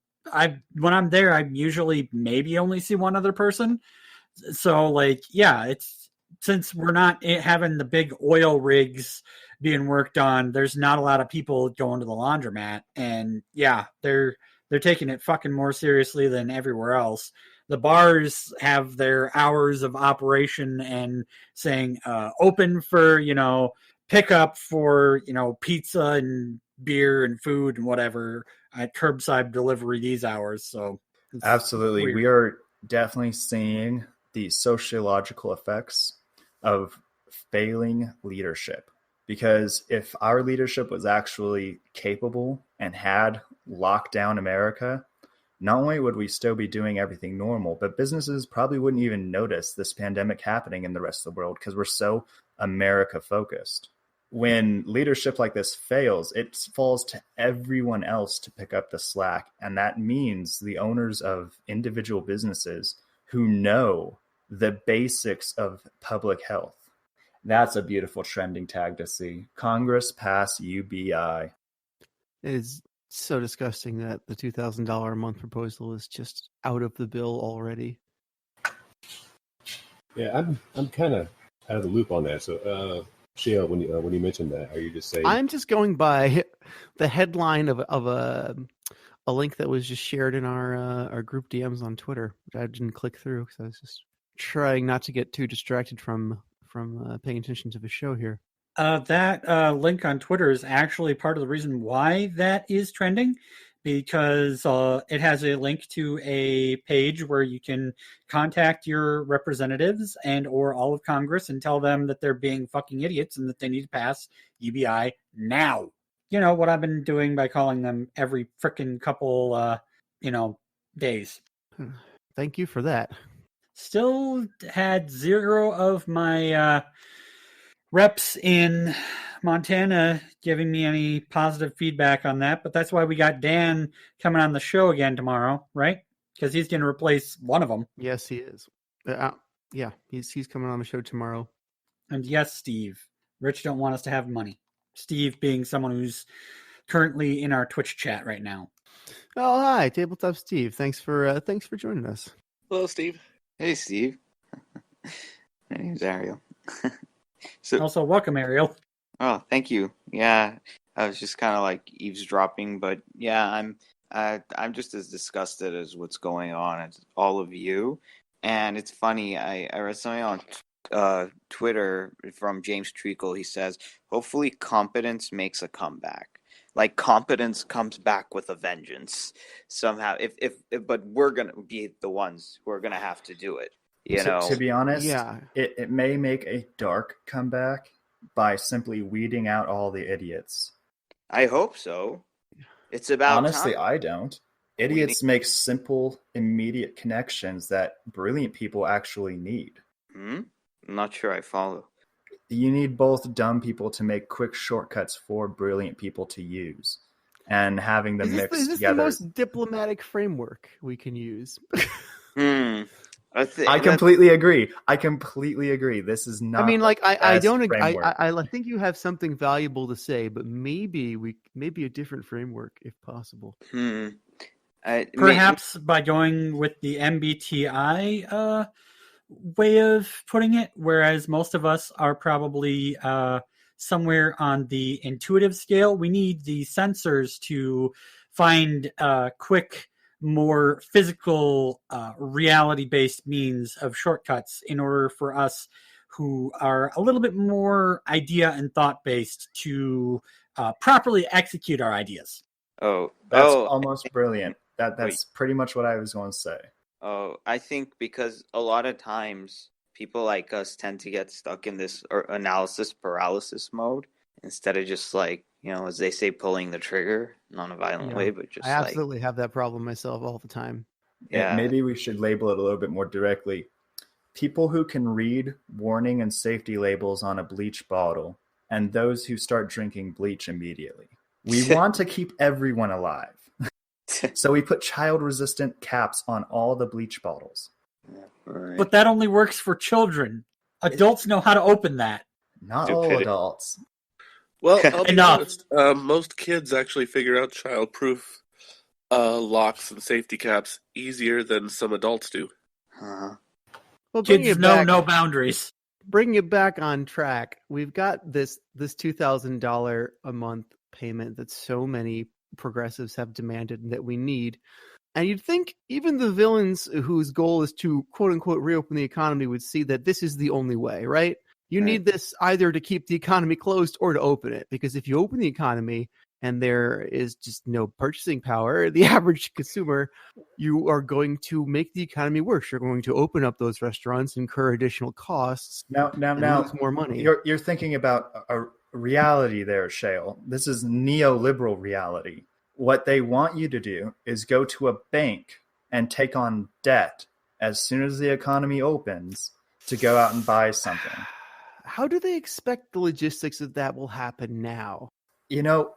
when I'm there, I usually maybe only see one other person. So like, yeah, it's, since we're not having the big oil rigs being worked on, there's not a lot of people going to the laundromat. And yeah, they're taking it fucking more seriously than everywhere else. The bars have their hours of operation and saying open for, pickup for, pizza and beer and food and whatever at curbside delivery these hours. So absolutely. weird. We are definitely seeing the sociological effects of failing leadership, because if our leadership was actually capable and had locked down America, not only would we still be doing everything normal, but businesses probably wouldn't even notice this pandemic happening in the rest of the world because we're so America focused. When leadership like this fails, it falls to everyone else to pick up the slack. And that means the owners of individual businesses who know the basics of public health. That's a beautiful trending tag to see. Congress pass UBI. It is so disgusting that the $2,000 a month proposal is just out of the bill already. Yeah, I'm kind of out of the loop on that. So, Shael, when you mentioned that, are you just saying? I'm just going by the headline of a link that was just shared in our group DMs on Twitter, which I didn't click through because I was just trying not to get too distracted from paying attention to the show here. That link on Twitter is actually part of the reason why that is trending, because it has a link to a page where you can contact your representatives and or all of Congress and tell them that they're being fucking idiots and that they need to pass UBI now. You know, what I've been doing by calling them every frickin' couple, days. Thank you for that. Still had 0 of my reps in Montana giving me any positive feedback on that, but that's why we got Dan coming on the show again tomorrow, right? Because he's going to replace one of them. Yes, he is. Yeah, he's coming on the show tomorrow. And yes, Steve. Rich don't want us to have money. Steve being someone who's currently in our Twitch chat right now. Oh, hi, Tabletop Steve. Thanks for joining us. Hello, Steve. Hey, Steve. My name's Ariel. So, also, welcome, Ariel. Oh, thank you. Yeah, I was just kind of like eavesdropping, but yeah, I'm just as disgusted as what's going on as all of you. And it's funny, I read something on Twitter from James Treacle. He says, hopefully competence makes a comeback. Like competence comes back with a vengeance somehow. But we're gonna be the ones who are gonna have to do it. To be honest, yeah, it may make a dark comeback by simply weeding out all the idiots. I hope so. It's about honestly, time. I don't. Idiots make simple, immediate connections that brilliant people actually need. I'm not sure I follow. You need both dumb people to make quick shortcuts for brilliant people to use, and having them mixed is this together. The most diplomatic framework we can use. I completely agree. This is not. I mean, like, I don't. I think you have something valuable to say, but maybe a different framework if possible. Perhaps by going with the MBTI way of putting it, whereas most of us are probably somewhere on the intuitive scale. We need the sensors to find quick, more physical, reality-based means of shortcuts in order for us who are a little bit more idea and thought-based to properly execute our ideas. That's almost brilliant. That's pretty much what I was going to say. I think because a lot of times people like us tend to get stuck in this analysis paralysis mode instead of just like, as they say, pulling the trigger, not in a violent way, but just I absolutely have that problem myself all the time. Yeah. Maybe we should label it a little bit more directly. People who can read warning and safety labels on a bleach bottle, and those who start drinking bleach immediately. We want to keep everyone alive. So we put child-resistant caps on all the bleach bottles. Right. But that only works for children. Adults know how to open that. Not all Stupidity. adults. Well, I'll be Enough. honest. Most kids actually figure out child-proof locks and safety caps easier than some adults do. Uh-huh. Well, bring Kids it know back, no boundaries. bring it back on track. We've got this $2,000 a month payment that so many progressives have demanded and that we need. And you'd think even the villains whose goal is to quote unquote reopen the economy would see that this is the only way, right? You need this either to keep the economy closed or to open it. Because if you open the economy and there is just no purchasing power, the average consumer, you are going to make the economy worse. You're going to open up those restaurants, incur additional costs, Now, lose more money. You're thinking about a reality there, Shael. This is neoliberal reality. What they want you to do is go to a bank and take on debt as soon as the economy opens to go out and buy something. How do they expect the logistics of that will happen now? You know,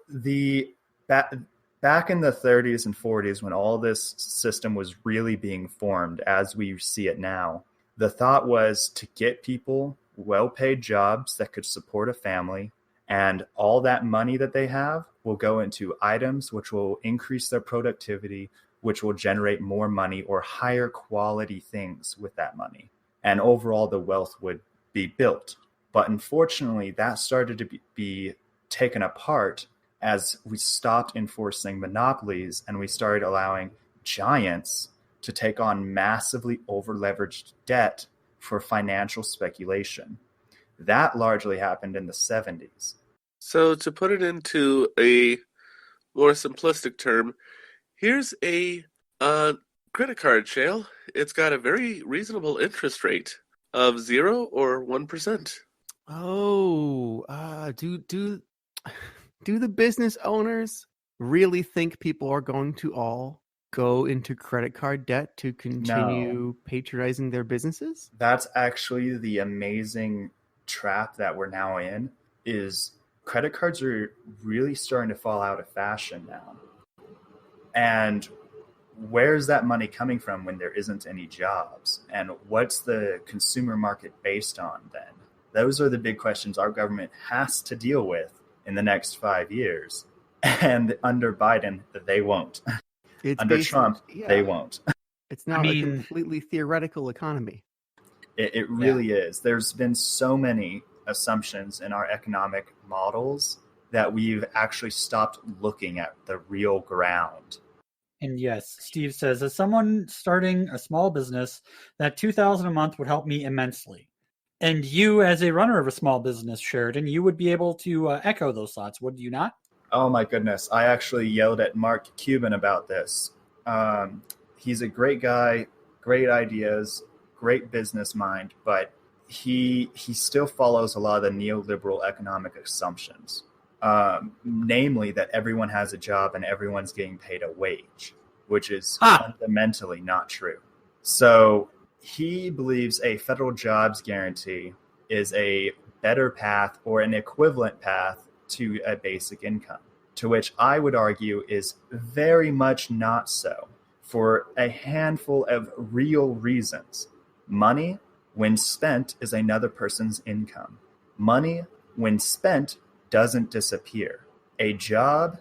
back in the 30s and 40s, when all this system was really being formed as we see it now, the thought was to get people well-paid jobs that could support a family, and all that money that they have will go into items which will increase their productivity, which will generate more money or higher quality things with that money. And overall, the wealth would be built. But unfortunately, that started to be taken apart as we stopped enforcing monopolies and we started allowing giants to take on massively over-leveraged debt for financial speculation. That largely happened in the 70s. So to put it into a more simplistic term, here's a credit card, Shael. It's got a very reasonable interest rate of 0 or 1%. Oh, do the business owners really think people are going to all go into credit card debt to continue patronizing their businesses? That's actually the amazing trap that we're now in, is credit cards are really starting to fall out of fashion now. And where's that money coming from when there isn't any jobs? And what's the consumer market based on then? Those are the big questions our government has to deal with in the next 5 years. And under Biden, they won't. Under Trump, they won't. It's not a completely theoretical economy. It really is. There's been so many assumptions in our economic models that we've actually stopped looking at the real ground. And yes, Steve says, as someone starting a small business, that $2,000 a month would help me immensely. And you, as a runner of a small business, Sheridan, you would be able to echo those thoughts, would you not? Oh my goodness. I actually yelled at Mark Cuban about this. He's a great guy, great ideas, great business mind, but he still follows a lot of the neoliberal economic assumptions. Namely that everyone has a job and everyone's getting paid a wage, which is fundamentally not true. So he believes a federal jobs guarantee is a better path or an equivalent path to a basic income, to which I would argue is very much not so, for a handful of real reasons. Money, when spent, is another person's income. Money, when spent, doesn't disappear. A job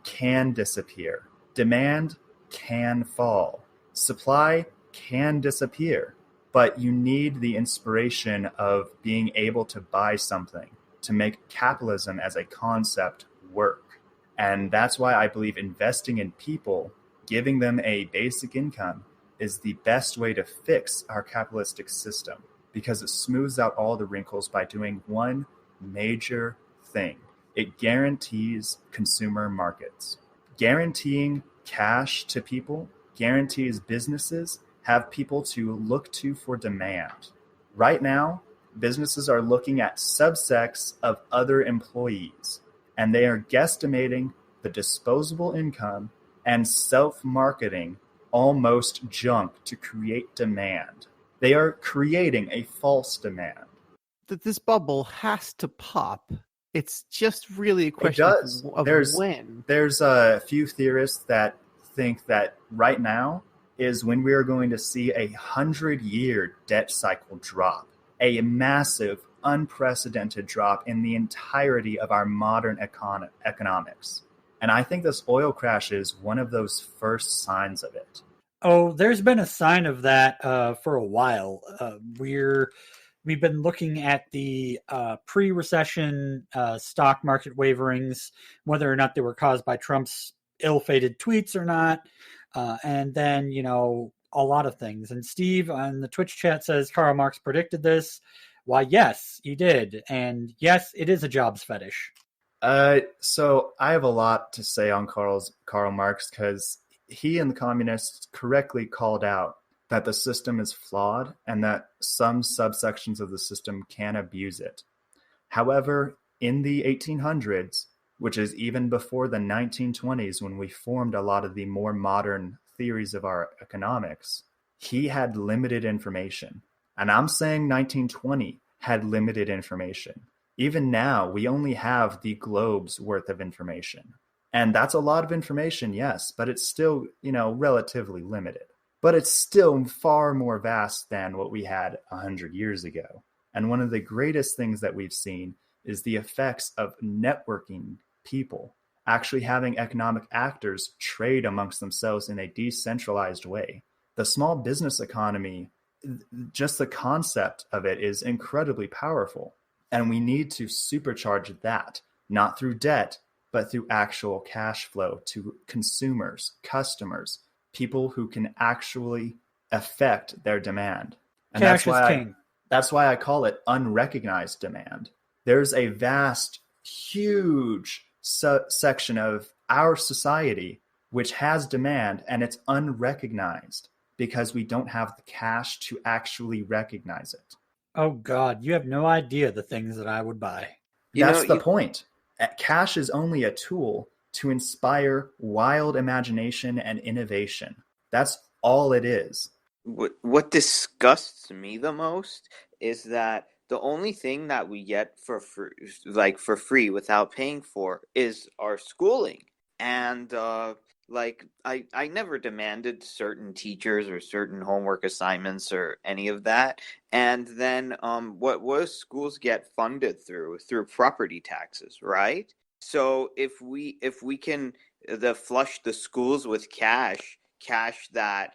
can disappear. Demand can fall. Supply can disappear. But you need the inspiration of being able to buy something to make capitalism as a concept work. And that's why I believe investing in people, giving them a basic income, is the best way to fix our capitalistic system, because it smooths out all the wrinkles by doing one major thing. It guarantees consumer markets. Guaranteeing cash to people guarantees businesses have people to look to for demand. Right now, businesses are looking at subsets of other employees, and they are guesstimating the disposable income and self-marketing almost junk to create demand. They are creating a false demand. That this bubble has to pop. It's just really a question of when. There's a few theorists that think that right now is when we are going to see a 100-year debt cycle drop, a massive, unprecedented drop in the entirety of our modern economics. And I think this oil crash is one of those first signs of it. Oh, there's been a sign of that for a while. We've been looking at the pre-recession stock market waverings, whether or not they were caused by Trump's ill-fated tweets or not, and then a lot of things. And Steve on the Twitch chat says Karl Marx predicted this. Why, yes, he did, and yes, it is a jobs fetish. So I have a lot to say on Karl Marx because he and the communists correctly called out that the system is flawed and that some subsections of the system can abuse it. However, in the 1800s, which is even before the 1920s when we formed a lot of the more modern theories of our economics, he had limited information. And I'm saying 1920 had limited information. Even now, we only have the globe's worth of information. And that's a lot of information, yes, but it's still, relatively limited. But it's still far more vast than what we had 100 years ago. And one of the greatest things that we've seen is the effects of networking people, actually having economic actors trade amongst themselves in a decentralized way. The small business economy, just the concept of it is incredibly powerful. And we need to supercharge that, not through debt, but through actual cash flow to consumers, customers, people who can actually affect their demand. And cash is king. That's why I call it unrecognized demand. There's a vast, huge section of our society which has demand, and it's unrecognized because we don't have the cash to actually recognize it. Oh, God, you have no idea the things that I would buy. That's the point. Cash is only a tool to inspire wild imagination and innovation. That's all it is. What disgusts me the most is that the only thing that we get for free without paying for is our schooling. And I never demanded certain teachers or certain homework assignments or any of that. And then what schools get funded through property taxes, right? So if we can flush the schools with cash that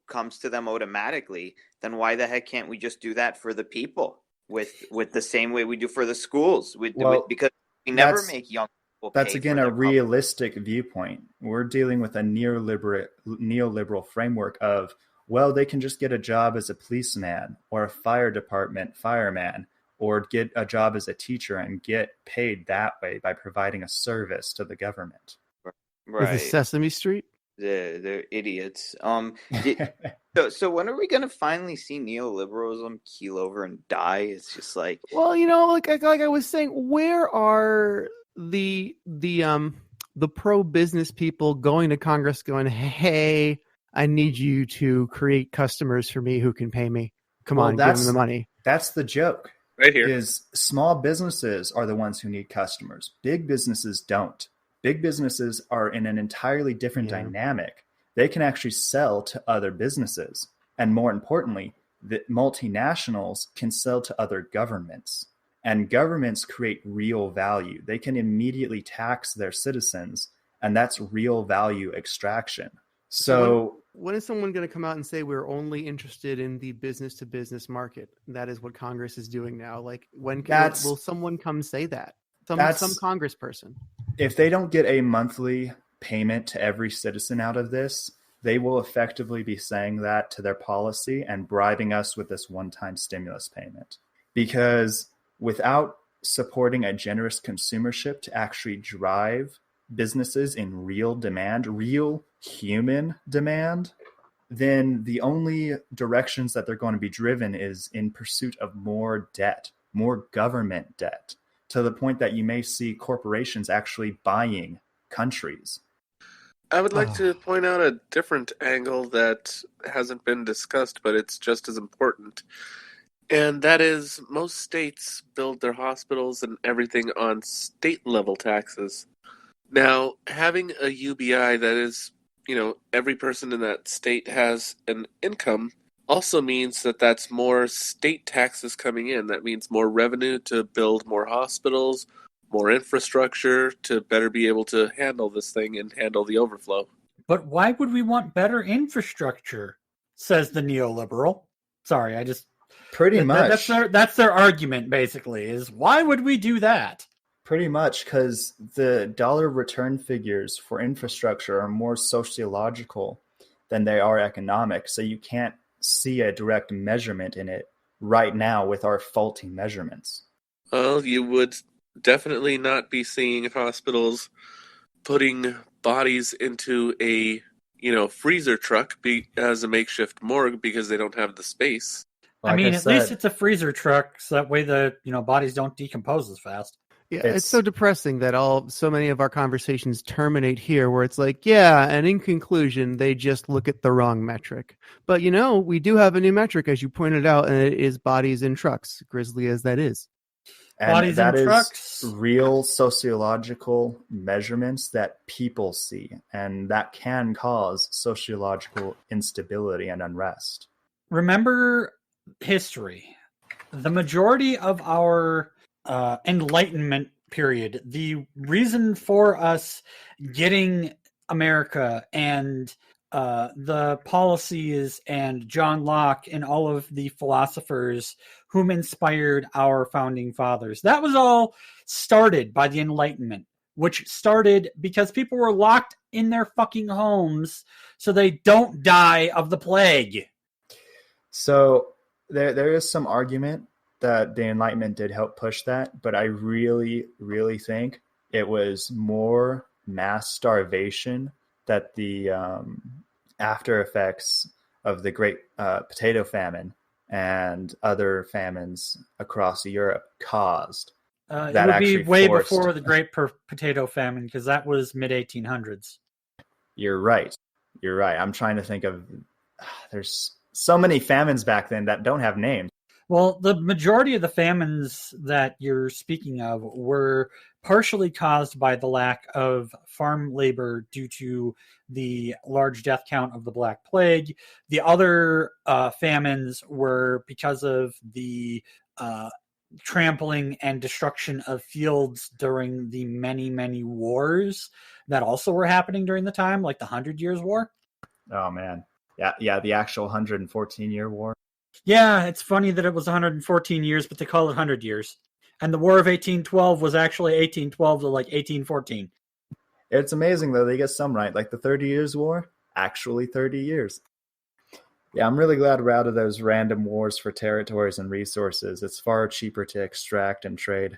comes to them automatically, then why the heck can't we just do that for the people with the same way we do for the schools? Because we never make young people pay. That's again a realistic viewpoint. We're dealing with a neoliberal framework of, well, they can just get a job as a policeman or a fire department fireman, or get a job as a teacher and get paid that way by providing a service to the government. Right. Is it Sesame Street? They're idiots. So when are we going to finally see neoliberalism keel over and die? It's just like, well, like I was saying, where are the pro-business people going to Congress going, hey, I need you to create customers for me who can pay me. Come on, give them the money. That's the joke. Right here. Is small businesses are the ones who need customers. Big businesses don't. Big businesses are in an entirely different dynamic. They can actually sell to other businesses. And more importantly, the multinationals can sell to other governments. And governments create real value. They can immediately tax their citizens, and that's real value extraction. So when is someone going to come out and say we're only interested in the business-to-business market? That is what Congress is doing now. Like, when will someone come say that? Some congressperson. If they don't get a monthly payment to every citizen out of this, they will effectively be saying that to their policy and bribing us with this one-time stimulus payment. Because without supporting a generous consumership to actually drive businesses in real demand, real human demand, then the only directions that they're going to be driven is in pursuit of more debt, more government debt, to the point that you may see corporations actually buying countries. I would like to point out a different angle that hasn't been discussed, but it's just as important. And that is, most states build their hospitals and everything on state-level taxes. Now, having a UBI that is every person in that state has an income also means that that's more state taxes coming in. That means more revenue to build more hospitals, more infrastructure to better be able to handle this thing and handle the overflow. But why would we want better infrastructure? Says the neoliberal. Sorry, I just pretty much that's their argument basically, is why would we do that? Pretty much, because the dollar return figures for infrastructure are more sociological than they are economic, so you can't see a direct measurement in it right now with our faulty measurements. Well, you would definitely not be seeing hospitals putting bodies into a freezer truck as a makeshift morgue because they don't have the space. Like at least it's a freezer truck, so that way the bodies don't decompose as fast. Yeah, it's so depressing that so many of our conversations terminate here where it's like, yeah, and in conclusion, they just look at the wrong metric. But, we do have a new metric, as you pointed out, and it is bodies in trucks, grisly as that is. And bodies that in is trucks. Real sociological measurements that people see, and that can cause sociological instability and unrest. Remember history. The majority of our Enlightenment period, the reason for us getting America and the policies and John Locke and all of the philosophers whom inspired our founding fathers, that was all started by the Enlightenment, which started because people were locked in their fucking homes so they don't die of the plague. So there is some argument that the Enlightenment did help push that, but I really, really think it was more mass starvation that the after effects of the Great Potato Famine and other famines across Europe caused. It would be way before the Great Potato Famine, because that was mid-1800s. You're right. I'm trying to think of... There's so many famines back then that don't have names. Well, the majority of the famines that you're speaking of were partially caused by the lack of farm labor due to the large death count of the Black Plague. The other famines were because of the trampling and destruction of fields during the many, many wars that also were happening during the time, like the 100 Years' War. Oh, man. Yeah, the actual 114-year war. Yeah, it's funny that it was 114 years, but they call it 100 years. And the War of 1812 was actually 1812 to like 1814. It's amazing, though. They get some right. Like the 30 Years' War, actually 30 years. Yeah, I'm really glad we're out of those random wars for territories and resources. It's far cheaper to extract and trade.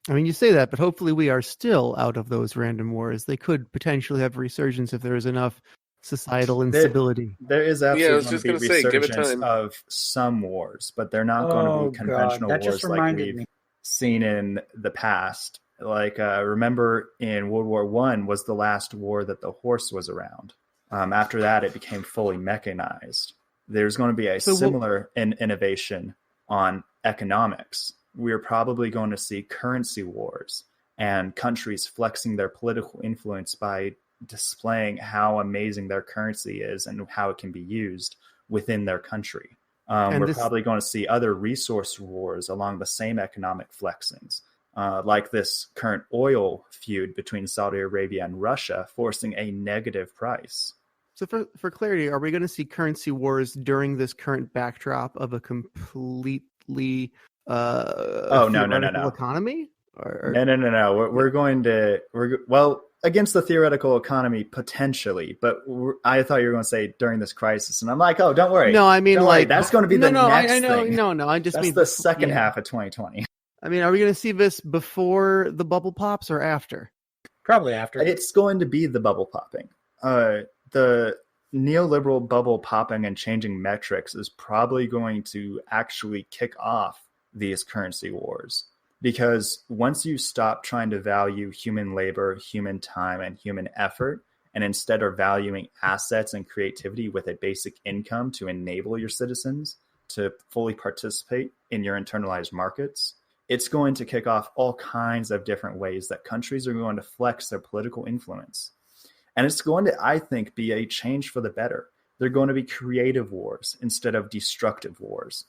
I mean, you say that, but hopefully we are still out of those random wars. They could potentially have a resurgence if there is enough societal instability. There is absolutely going to be resurgence of some wars, but they're not going to be conventional wars like we've seen in the past. Like, remember in World War I was the last war that the horse was around. After that, it became fully mechanized. There's going to be a similar innovation on economics. We're probably going to see currency wars and countries flexing their political influence by displaying how amazing their currency is and how it can be used within their country. We're probably going to see other resource wars along the same economic flexings, like this current oil feud between Saudi Arabia and Russia, forcing a negative price. So for clarity, are we going to see currency wars during this current backdrop of a completely theoretical economy? No. We're going to against the theoretical economy potentially, but I thought you were going to say during this crisis, and I'm like, oh, don't worry. No, I mean that's going to be the next thing. No, I just mean the second half of 2020. I mean, are we going to see this before the bubble pops or after? Probably after. It's going to be the bubble popping. The neoliberal bubble popping and changing metrics is probably going to actually kick off these currency wars. Because once you stop trying to value human labor, human time, and human effort, and instead are valuing assets and creativity with a basic income to enable your citizens to fully participate in your internalized markets, it's going to kick off all kinds of different ways that countries are going to flex their political influence. And it's going to, I think, be a change for the better. They're going to be creative wars instead of destructive wars.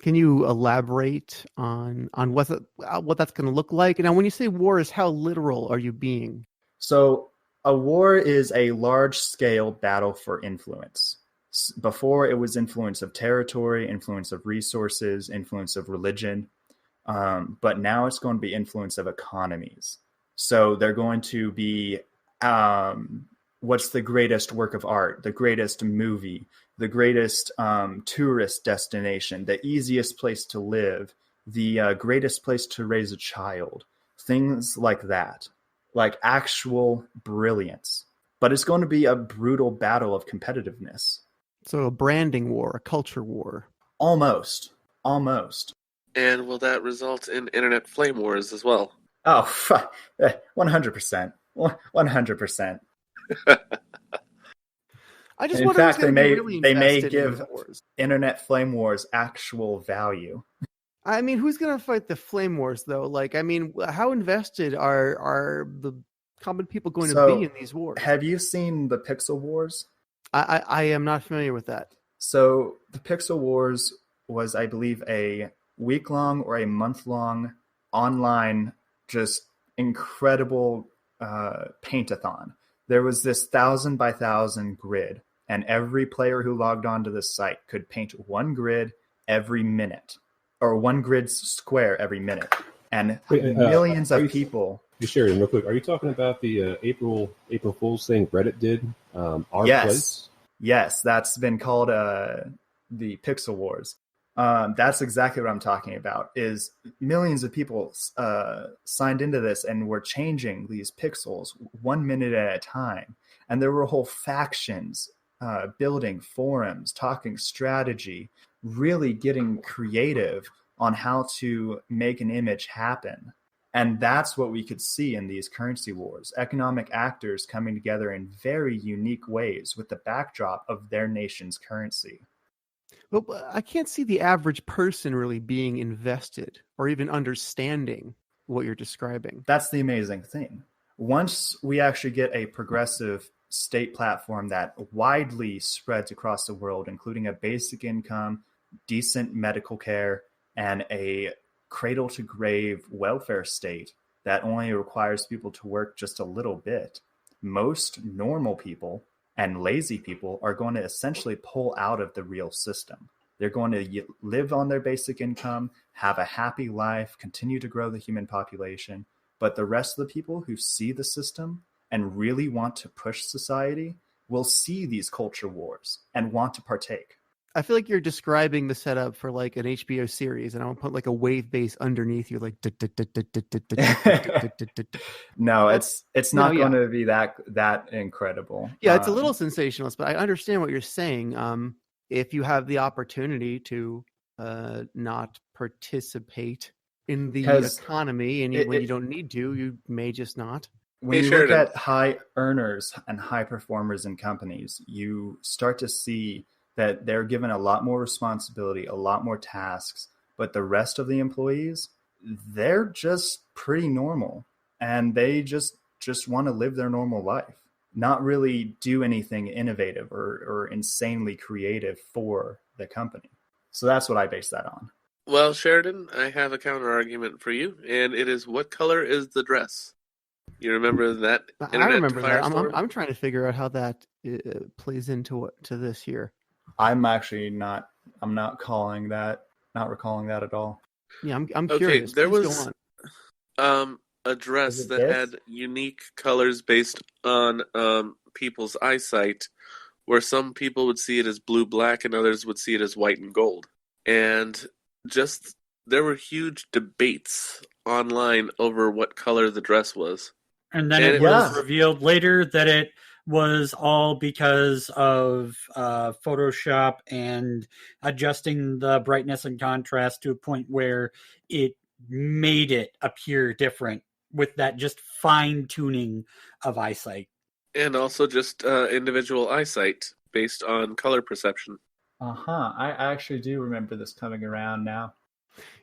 Can you elaborate on what that's going to look like? Now, when you say wars, how literal are you being? So a war is a large-scale battle for influence. Before, it was influence of territory, influence of resources, influence of religion. But now it's going to be influence of economies. So they're going to be what's the greatest work of art, the greatest movie, the greatest tourist destination, the easiest place to live, the greatest place to raise a child, things like that, like actual brilliance. But it's going to be a brutal battle of competitiveness. So a branding war, a culture war. Almost. And will that result in internet flame wars as well? Oh, 100%. 100%. I just in fact, they may in give internet flame wars actual value. I mean, who's going to fight the flame wars, though? Like, I mean, how invested are the common people going to be in these wars? Have you seen the Pixel Wars? I am not familiar with that. So the Pixel Wars was, I believe, a week-long or a month-long online, just incredible paint-a-thon. There was this 1,000 by 1,000 grid, and every player who logged onto this site could paint one grid every minute, or one grid square every minute. And millions of people... Sheridan, real quick, are you talking about the April Fool's thing Reddit did? Place? Yes, that's been called the Pixel Wars. That's exactly what I'm talking about, is millions of people signed into this and were changing these pixels 1 minute at a time. And there were whole factions building forums, talking strategy, really getting creative on how to make an image happen. And that's what we could see in these currency wars. Economic actors coming together in very unique ways with the backdrop of their nation's currency. But I can't see the average person really being invested or even understanding what you're describing. That's the amazing thing. Once we actually get a progressive state platform that widely spreads across the world, including a basic income, decent medical care, and a cradle-to-grave welfare state that only requires people to work just a little bit, most normal people and lazy people are going to essentially pull out of the real system. They're going to live on their basic income, have a happy life, continue to grow the human population. But the rest of the people who see the system and really want to push society will see these culture wars and want to partake. I feel like you're describing the setup for like an HBO series, and I want to put like a wave bass underneath you, like. No, it's not going to be that incredible. Yeah, it's a little sensationalist, but I understand what you're saying. If you have the opportunity to not participate in the economy, and when you don't need to, you may just not. When you look at high earners and high performers in companies, you start to see that they're given a lot more responsibility, a lot more tasks, but the rest of the employees, they're just pretty normal, and they just want to live their normal life, not really do anything innovative or insanely creative for the company. So that's what I base that on. Well, Sheridan, I have a counter argument for you, and it is, what color is the dress? You remember that? I remember that. I'm trying to figure out how that plays into this here. I'm actually not. I'm not recalling that at all. Yeah, I'm curious. There was a dress that had unique colors based on people's eyesight, where some people would see it as blue-black and others would see it as white and gold. And just there were huge debates online over what color the dress was. And then it was revealed later that it was all because of Photoshop and adjusting the brightness and contrast to a point where it made it appear different with that just fine-tuning of eyesight. And also just individual eyesight based on color perception. I actually do remember this coming around now.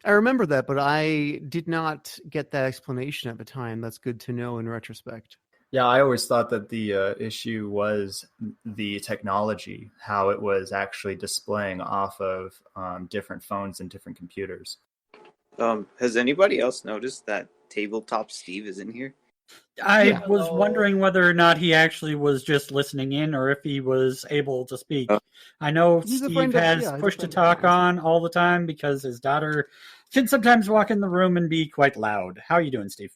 I remember that, but I did not get that explanation at the time. That's good to know in retrospect. Yeah, I always thought that the issue was the technology, how it was actually displaying off of different phones and different computers. Has anybody else noticed that Tabletop Steve is in here? I was wondering whether or not he actually was just listening in or if he was able to speak. I know Steve has push to talk on all the time because his daughter can sometimes walk in the room and be quite loud. How are you doing, Steve?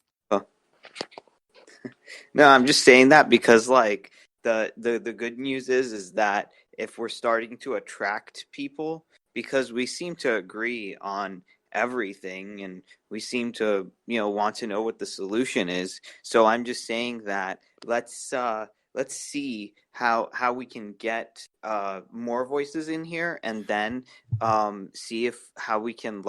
No, I'm just saying that because like the good news is that if we're starting to attract people, because we seem to agree on everything and we seem to want to know what the solution is. So I'm just saying that let's see how we can get more voices in here, and then see if how we can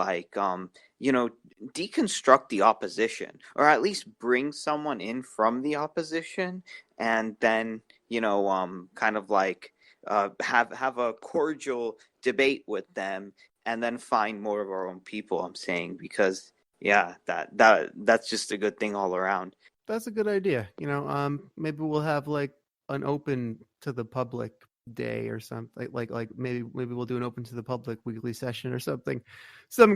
deconstruct the opposition, or at least bring someone in from the opposition, and then kind of like have a cordial debate with them, and then find more of our own people. I'm saying, because that's just a good thing all around. That's a good idea. Maybe we'll have like an open to the public day or something, like maybe we'll do an open to the public weekly session or something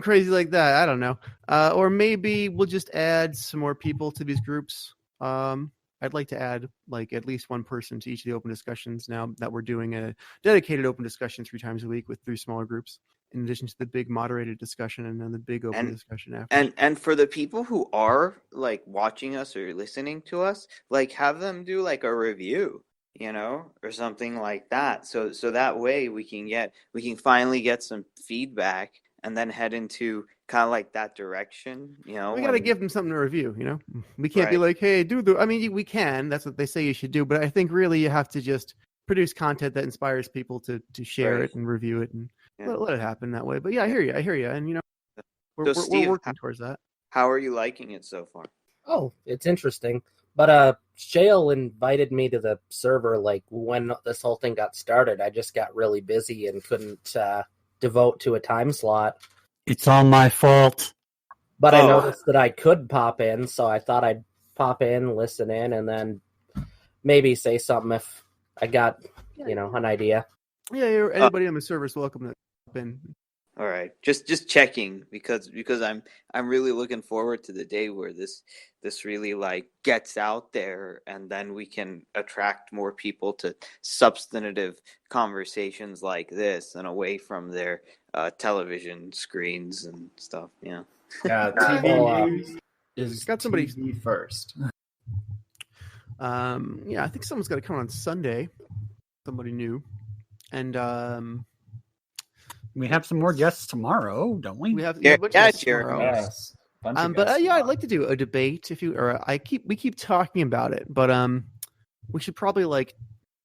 crazy like that. I don't know. Or maybe we'll just add some more people to these groups. I'd like to add like at least one person to each of the open discussions now that we're doing a dedicated open discussion 3 times a week with 3 smaller groups, in addition to the big moderated discussion and then the big open discussion after. And for the people who are like watching us or listening to us, like have them do like a review, or something like that. So that way we can finally get some feedback and then head into kind of like that direction. We got to give them something to review. We can't be like, hey, we can. That's what they say you should do. But I think really you have to just produce content that inspires people to share it and review it and let it happen that way. But yeah, I hear you. And we're working towards that. How are you liking it so far? Oh, it's interesting. But Shael invited me to the server like when this whole thing got started. I just got really busy and couldn't devote to a time slot. It's all my fault. But I noticed that I could pop in, so I thought I'd pop in, listen in, and then maybe say something if I got, an idea. Yeah, anybody on the server is welcome to pop in. All right, just checking because I'm really looking forward to the day where this really like gets out there, and then we can attract more people to substantive conversations like this and away from their television screens and stuff. Yeah, TV news is got somebody TV first. I think someone's got to come on Sunday. Somebody new, and we have some more guests tomorrow, don't we? We have a bunch of guests tomorrow. Yes. I'd like to do a debate we keep talking about it, but we should probably like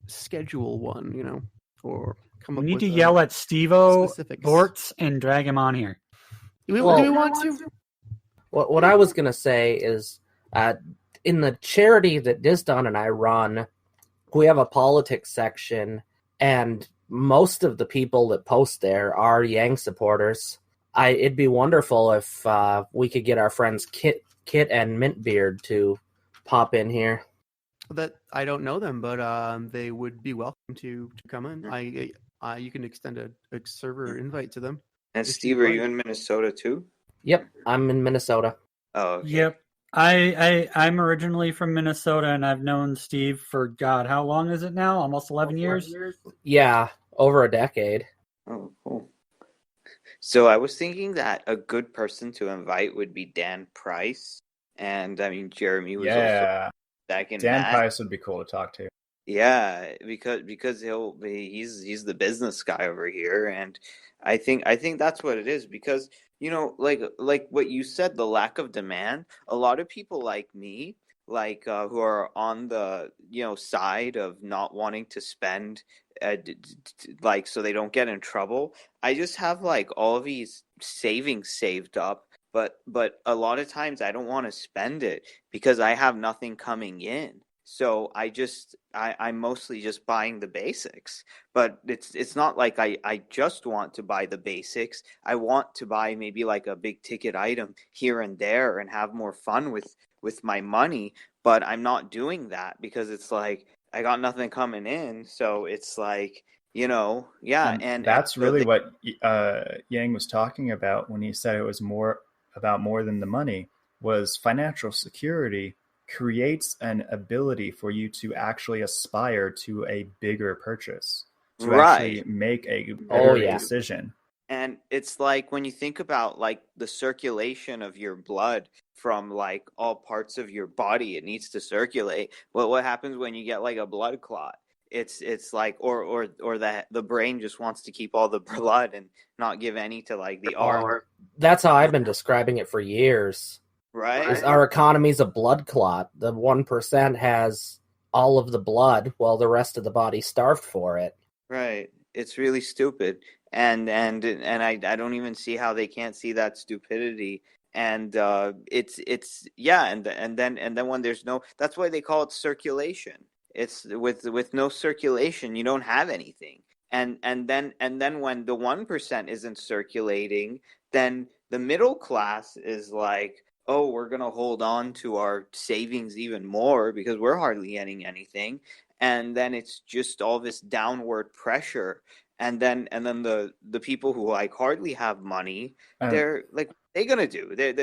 schedule one, or come up with. We need to yell at Steve-O, Bortz, and drag him on here. Do we want to? What I was gonna say is, in the charity that Disdonn and I run, we have a politics section, and most of the people that post there are Yang supporters. It'd be wonderful if we could get our friends Kit and Mintbeard to pop in here. That I don't know them, but they would be welcome to come in. You can extend a server invite to them. And Steve, are you in Minnesota too? Yep, I'm in Minnesota. Oh, okay. Yep. I'm originally from Minnesota, and I've known Steve for, God, how long is it now? Almost 11 years? Yeah, over a decade. Oh, cool. So I was thinking that a good person to invite would be Dan Price. And, I mean, Jeremy was also back in Dan Price would be cool to talk to. Yeah, because he's the business guy over here, and I think that's what it is, because like what you said, the lack of demand. A lot of people like me, who are on the side of not wanting to spend, so they don't get in trouble. I just have like all of these savings saved up, but a lot of times I don't want to spend it because I have nothing coming in. So I'm mostly just buying the basics, but it's not like I just want to buy the basics. I want to buy maybe like a big ticket item here and there and have more fun with my money, but I'm not doing that because it's like I got nothing coming in. So it's like, yeah. And that's so really what Yang was talking about when he said it was more than the money, was financial security creates an ability for you to actually aspire to a bigger purchase, to actually make a better decision. And it's like when you think about like the circulation of your blood from like all parts of your body, it needs to circulate. But what happens when you get like a blood clot? It's like or that the brain just wants to keep all the blood and not give any to like the arm. That's how I've been describing it for years. Right? Our economy's a blood clot. The 1% has all of the blood, while the rest of the body's starved for it. Right. It's really stupid. And I don't even see how they can't see that stupidity. And it's yeah, and then when there's no, that's why they call it circulation. It's with no circulation, you don't have anything. And then when the 1% isn't circulating, then the middle class is like, oh, we're gonna hold on to our savings even more because we're hardly getting anything. And then it's just all this downward pressure. And then the people who like hardly have money, they're like, they're gonna do. They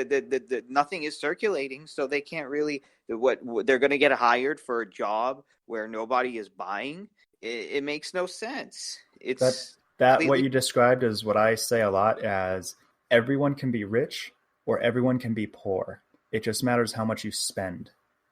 nothing is circulating, so they can't really. What they're gonna get hired for a job where nobody is buying. It makes no sense. It's that what you described is what I say a lot as everyone can be rich or everyone can be poor. It just matters how much you spend.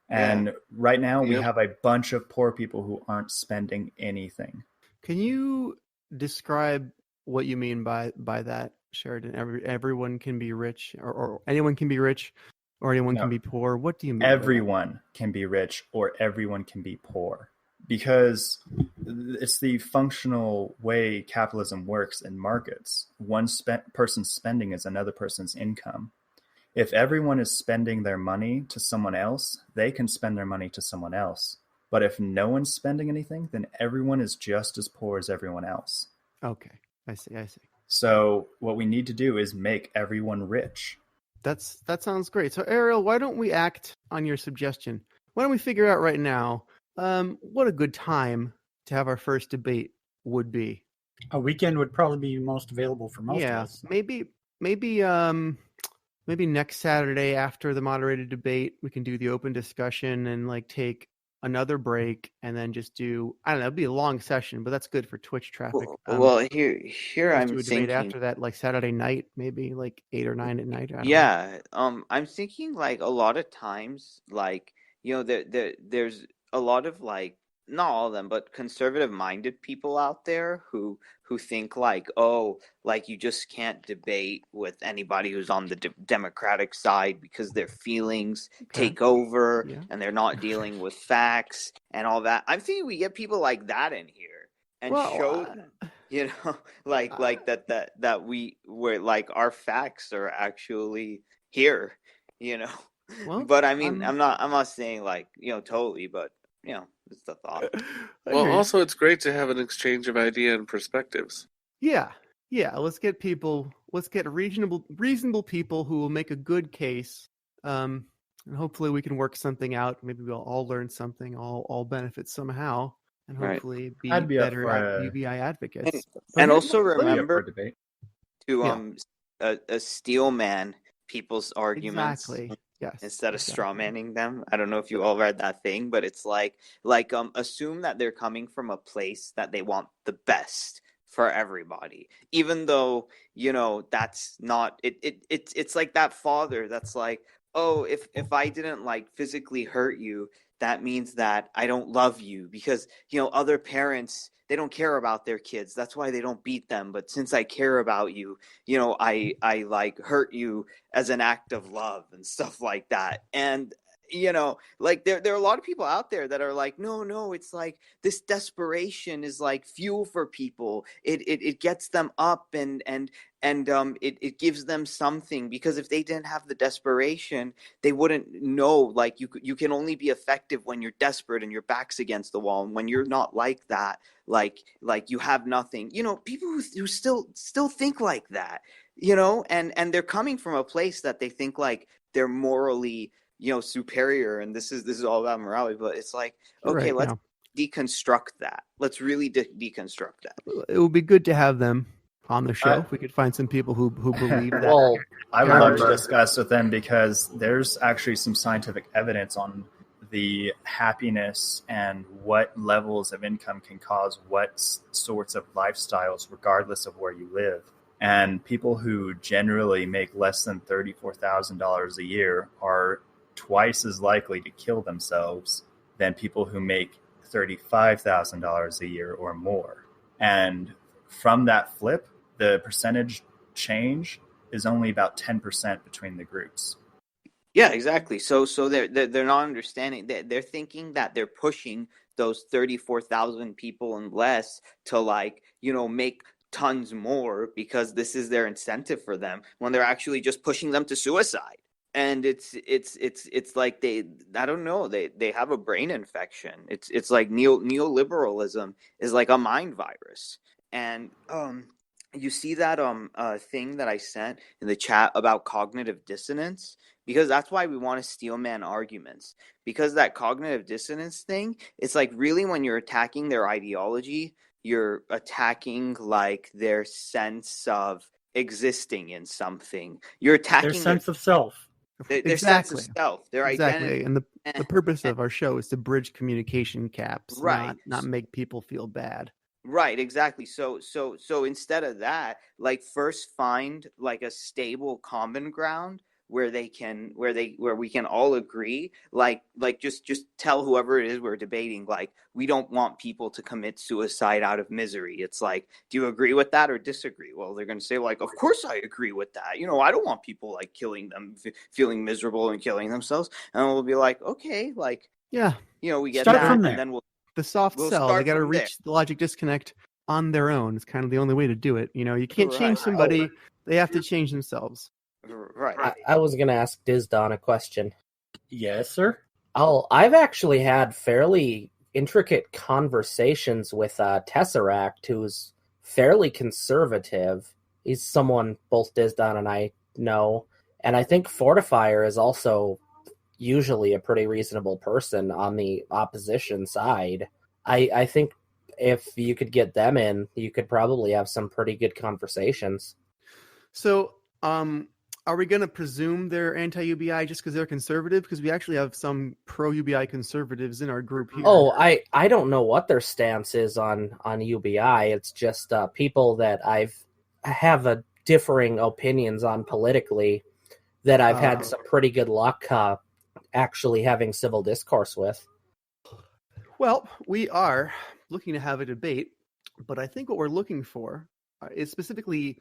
And right now we have a bunch of poor people who aren't spending anything. Can you describe what you mean by that, Sheridan? Everyone can be rich, or anyone can be rich, or anyone can be poor. What do you mean? Everyone can be rich, or everyone can be poor, because it's the functional way capitalism works in markets. One person's spending is another person's income. If everyone is spending their money to someone else, they can spend their money to someone else. But if no one's spending anything, then everyone is just as poor as everyone else. Okay, I see. So what we need to do is make everyone rich. That sounds great. So Ariel, why don't we act on your suggestion? Why don't we figure out right now what a good time to have our first debate would be? A weekend would probably be most available for most of us. Maybe next Saturday after the moderated debate, we can do the open discussion and like take another break and then just do, I don't know, it'd be a long session, but that's good for Twitch traffic. Well, here I'm do a thinking debate after that, like Saturday night, maybe like 8 or 9 at night. I'm thinking like a lot of times, like, there's a lot of like, not all of them, but conservative minded people out there who think like, oh, like you just can't debate with anybody who's on the Democratic side because their feelings take over and they're not dealing with facts and all that. I'm thinking we get people like that in here and show them, like that we're like our facts are actually here, Well, but I mean, I'm not saying like, totally, but it's the thought. Well, also it's great to have an exchange of idea and perspectives. Yeah. Let's get reasonable people who will make a good case, and hopefully we can work something out. Maybe we'll all learn something, all benefit somehow, and hopefully be better UBI advocates. And also remember to steel man people's arguments. Exactly. Yes. Instead of straw manning them. I don't know if you all read that thing, but it's like assume that they're coming from a place that they want the best for everybody, even though that's not it. It's like that father that's like, oh, if I didn't like physically hurt you, that means that I don't love you, because other parents, they don't care about their kids. That's why they don't beat them. But since I care about you, I like hurt you as an act of love and stuff like that. And You know, like there are a lot of people out there that are like, no, it's like this desperation is like fuel for people. It gets them up and it gives them something, because if they didn't have the desperation, they wouldn't know, like you can only be effective when you're desperate and your back's against the wall. And when you're not like that, like you have nothing. You know, people who still think like that, you know, and they're coming from a place that they think like they're morally, you know, superior, and this is all about morality. But it's like, okay, Right, let's deconstruct that. Let's really deconstruct that. It would be good to have them on the show if we could find some people who believe that. Well, I would love to discuss with them, because there's actually some scientific evidence on the happiness and what levels of income can cause what sorts of lifestyles, regardless of where you live. And people who generally make less than $34,000 a year are twice as likely to kill themselves than people who make $35,000 a year or more. And from that flip, the percentage change is only about 10% between the groups. Yeah, exactly. So they're not understanding that. They're thinking that they're pushing those 34,000 people and less to, like, you know, make tons more, because this is their incentive for them, when they're actually just pushing them to suicide. And it's like I don't know, they have a brain infection. It's like neoliberalism is like a mind virus. And you see that thing that I sent in the chat about cognitive dissonance, because that's why we want to steel man arguments, because that cognitive dissonance thing, it's like, really, when you're attacking their ideology, you're attacking like their sense of existing in something. You're attacking Their sense of self. Their sense of self, their identity. And the purpose of our show is to bridge communication gaps, right? Not make people feel bad. Right, exactly. So instead of that, like, first find like a stable common ground where we can all agree, like just tell whoever it is we're debating, like, we don't want people to commit suicide out of misery. It's like, do you agree with that or disagree? Well, they're going to say, like, of course I agree with that. You know, I don't want people like killing them, feeling miserable and killing themselves. And we'll be like, okay, like, yeah, you know, we get Start that, from there. and then we'll sell. They got to reach the logic disconnect on their own. It's kind of the only way to do it. You know, you can't change somebody; they have to change themselves. Right. I was going to ask Disdonn a question. Yes, sir. I've actually had fairly intricate conversations with Tesseract, who's fairly conservative. He's someone both Disdonn and I know. And I think Fortifier is also usually a pretty reasonable person on the opposition side. I think if you could get them in, you could probably have some pretty good conversations. So, are we going to presume they're anti-UBI just because they're conservative? Because we actually have some pro-UBI conservatives in our group here. Oh, I don't know what their stance is on UBI. It's just people that I have a differing opinions on politically that I've had some pretty good luck actually having civil discourse with. Well, we are looking to have a debate, but I think what we're looking for is specifically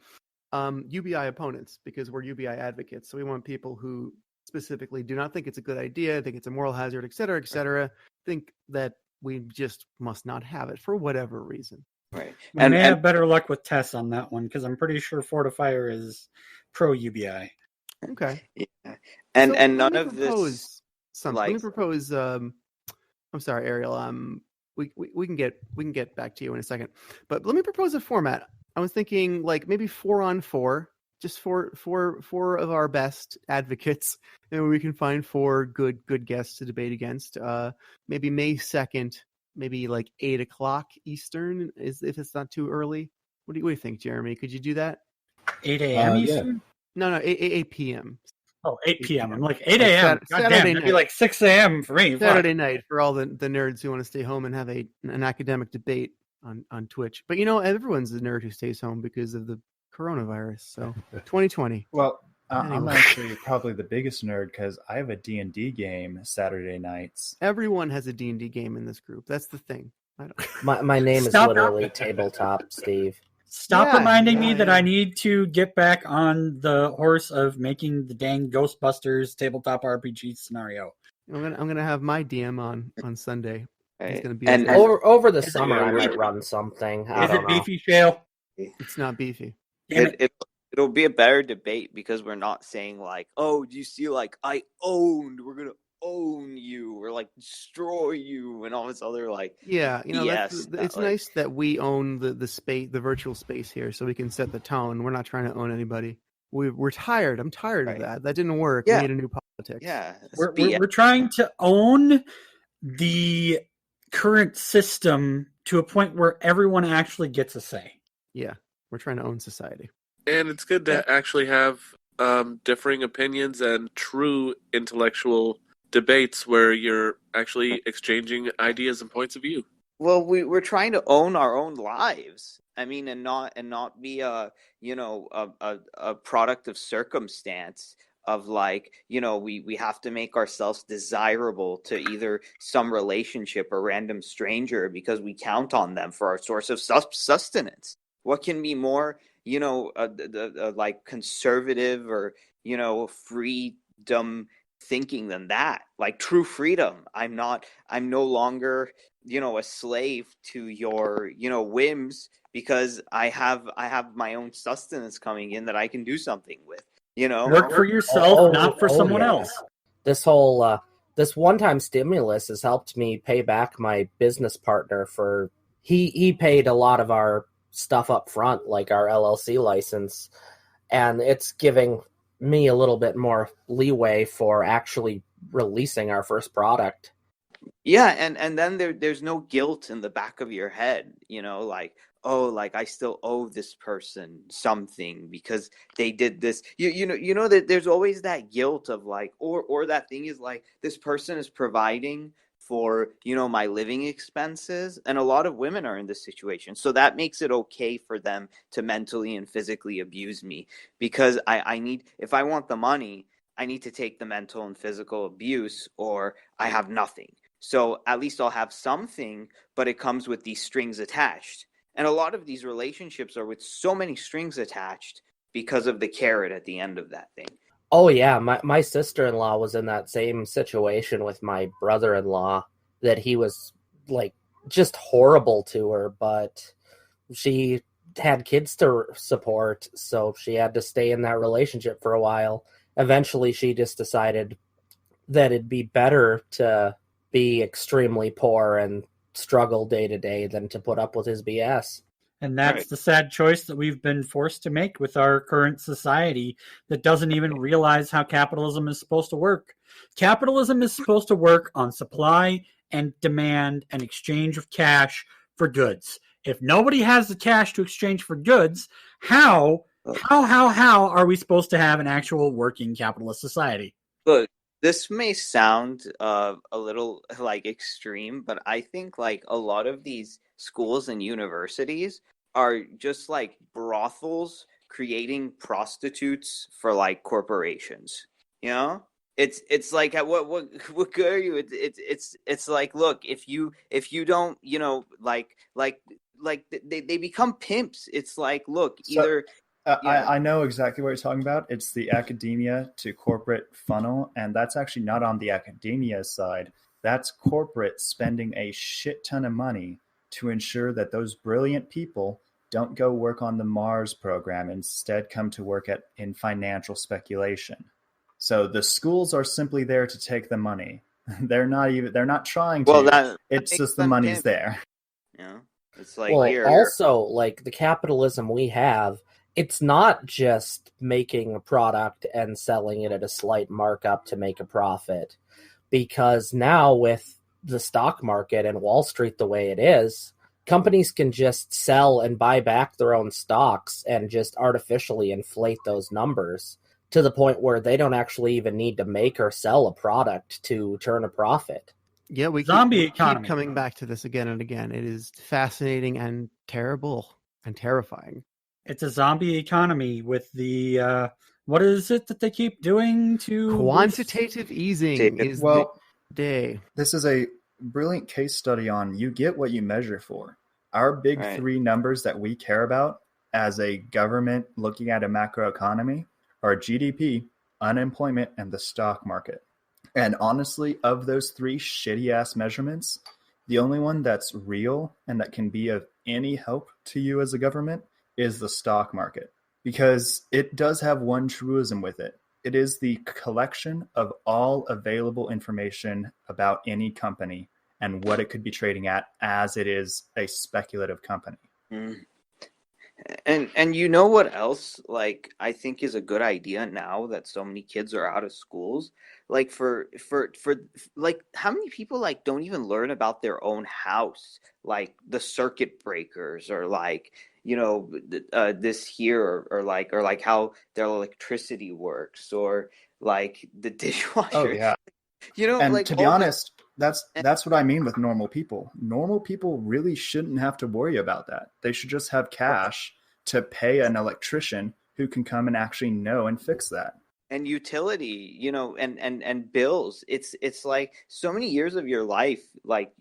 UBI opponents, because we're UBI advocates. So we want people who specifically do not think it's a good idea, think it's a moral hazard, et cetera, think that we just must not have it for whatever reason. Right. We may have better luck with Tess on that one, because I'm pretty sure Fortifier is pro-UBI. Okay. Yeah. And none of this... Something. Let me propose... I'm sorry, Ariel. We can get back to you in a second. But let me propose a format. I was thinking like maybe 4-on-4, just four of our best advocates, and we can find 4 good guests to debate against. Maybe May 2nd, maybe like 8:00 Eastern, if it's not too early. What do you think, Jeremy? Could you do that? 8 a.m. Eastern? No, 8 p.m. Oh, 8 p.m. I'm like 8 a.m. Saturday damn, night. It'd be like 6 a.m. for me. Saturday night for all the nerds who want to stay home and have an academic debate on Twitch. But you know, everyone's a nerd who stays home because of the coronavirus. So 2020. Well, Anyway. I'm actually probably the biggest nerd because I have a D&D game Saturday nights. Everyone has a D&D game in this group. That's the thing. My name is literally Tabletop Steve. Stop reminding me that I need to get back on the horse of making the dang Ghostbusters tabletop RPG scenario. I'm gonna have my DM on Sunday. He's Right. gonna be And Over the Is it- summer, I might run something. I Is don't it know. beefy, Shael? It's not beefy. Damn it. it'll be a better debate because we're not saying like, oh, do you see, like, we're gonna own you or like destroy you and all this other like Yeah, BS. it's nice that we own the space, the virtual space here, so we can set the tone. We're not trying to own anybody. We're tired. I'm tired of that. That didn't work. Yeah. We need a new politics. Yeah, We're trying to own the current system to a point where everyone actually gets a say. Yeah, we're trying to own society. And it's good to actually have differing opinions and true intellectual debates where you're actually exchanging ideas and points of view. Well, we're trying to own our own lives. I mean, and not be a product of circumstance of like, we have to make ourselves desirable to either some relationship or random stranger because we count on them for our source of sustenance. What can be more, like conservative or, freedom thinking than that? Like true freedom. I'm no longer, a slave to your, whims because I have my own sustenance coming in that I can do something with. Work for yourself, not for someone else. This whole this one-time stimulus has helped me pay back my business partner for he paid a lot of our stuff up front, like our LLC license, and it's giving me a little bit more leeway for actually releasing our first product. Yeah, and then there's no guilt in the back of your head, like, oh, like I still owe this person something because they did this. You know that there's always that guilt of like, or that thing is like this person is providing for, my living expenses, and a lot of women are in this situation. So that makes it okay for them to mentally and physically abuse me because I need, if I want the money, I need to take the mental and physical abuse or I have nothing. So at least I'll have something, but it comes with these strings attached. And a lot of these relationships are with so many strings attached because of the carrot at the end of that thing. Oh, yeah. My sister-in-law was in that same situation with my brother-in-law, that he was, like, just horrible to her, but she had kids to support, so she had to stay in that relationship for a while. Eventually, she just decided that it'd be better to be extremely poor and struggle day to day than to put up with his BS. And that's the sad choice that we've been forced to make with our current society that doesn't even realize how capitalism is supposed to work. Capitalism is supposed to work on supply and demand and exchange of cash for goods. If nobody has the cash to exchange for goods, how are we supposed to have an actual working capitalist society? Look, this may sound a little like extreme, but I think like a lot of these schools and universities are just like brothels creating prostitutes for like corporations. It's like what good are you? It's like, look, if you don't, they become pimps. It's like, look, either. I know exactly what you're talking about. It's the academia to corporate funnel, and that's actually not on the academia side. That's corporate spending a shit ton of money to ensure that those brilliant people don't go work on the Mars program, instead come to work in financial speculation. So the schools are simply there to take the money. They're not trying to. Well, it's just the money's there. Yeah, it's like also like the capitalism we have. It's not just making a product and selling it at a slight markup to make a profit, because now with the stock market and Wall Street the way it is, companies can just sell and buy back their own stocks and just artificially inflate those numbers to the point where they don't actually even need to make or sell a product to turn a profit. Yeah, we keep coming back to this again and again. It is fascinating and terrible and terrifying. It's a zombie economy with the what is it that they keep doing to quantitative easing is the day. This is a brilliant case study on you get what you measure for. Our big three numbers that we care about as a government looking at a macroeconomy are GDP, unemployment, and the stock market. And honestly, of those 3 shitty-ass measurements, the only one that's real and that can be of any help to you as a government is the stock market. Because it does have one truism with it. It is the collection of all available information about any company and what it could be trading at as it is a speculative company. Mm. And you know what else, like, I think is a good idea now that so many kids are out of schools? Like for like, how many people like don't even learn about their own house, like the circuit breakers, or like, you know, this here, or like how their electricity works, or like the dishwasher. Oh yeah. You know, And like, to be all honest, that's what I mean with normal people. Normal people really shouldn't have to worry about that. They should just have cash to pay an electrician who can come and actually know and fix that. And utility, you know, and bills. It's like so many years of your life, like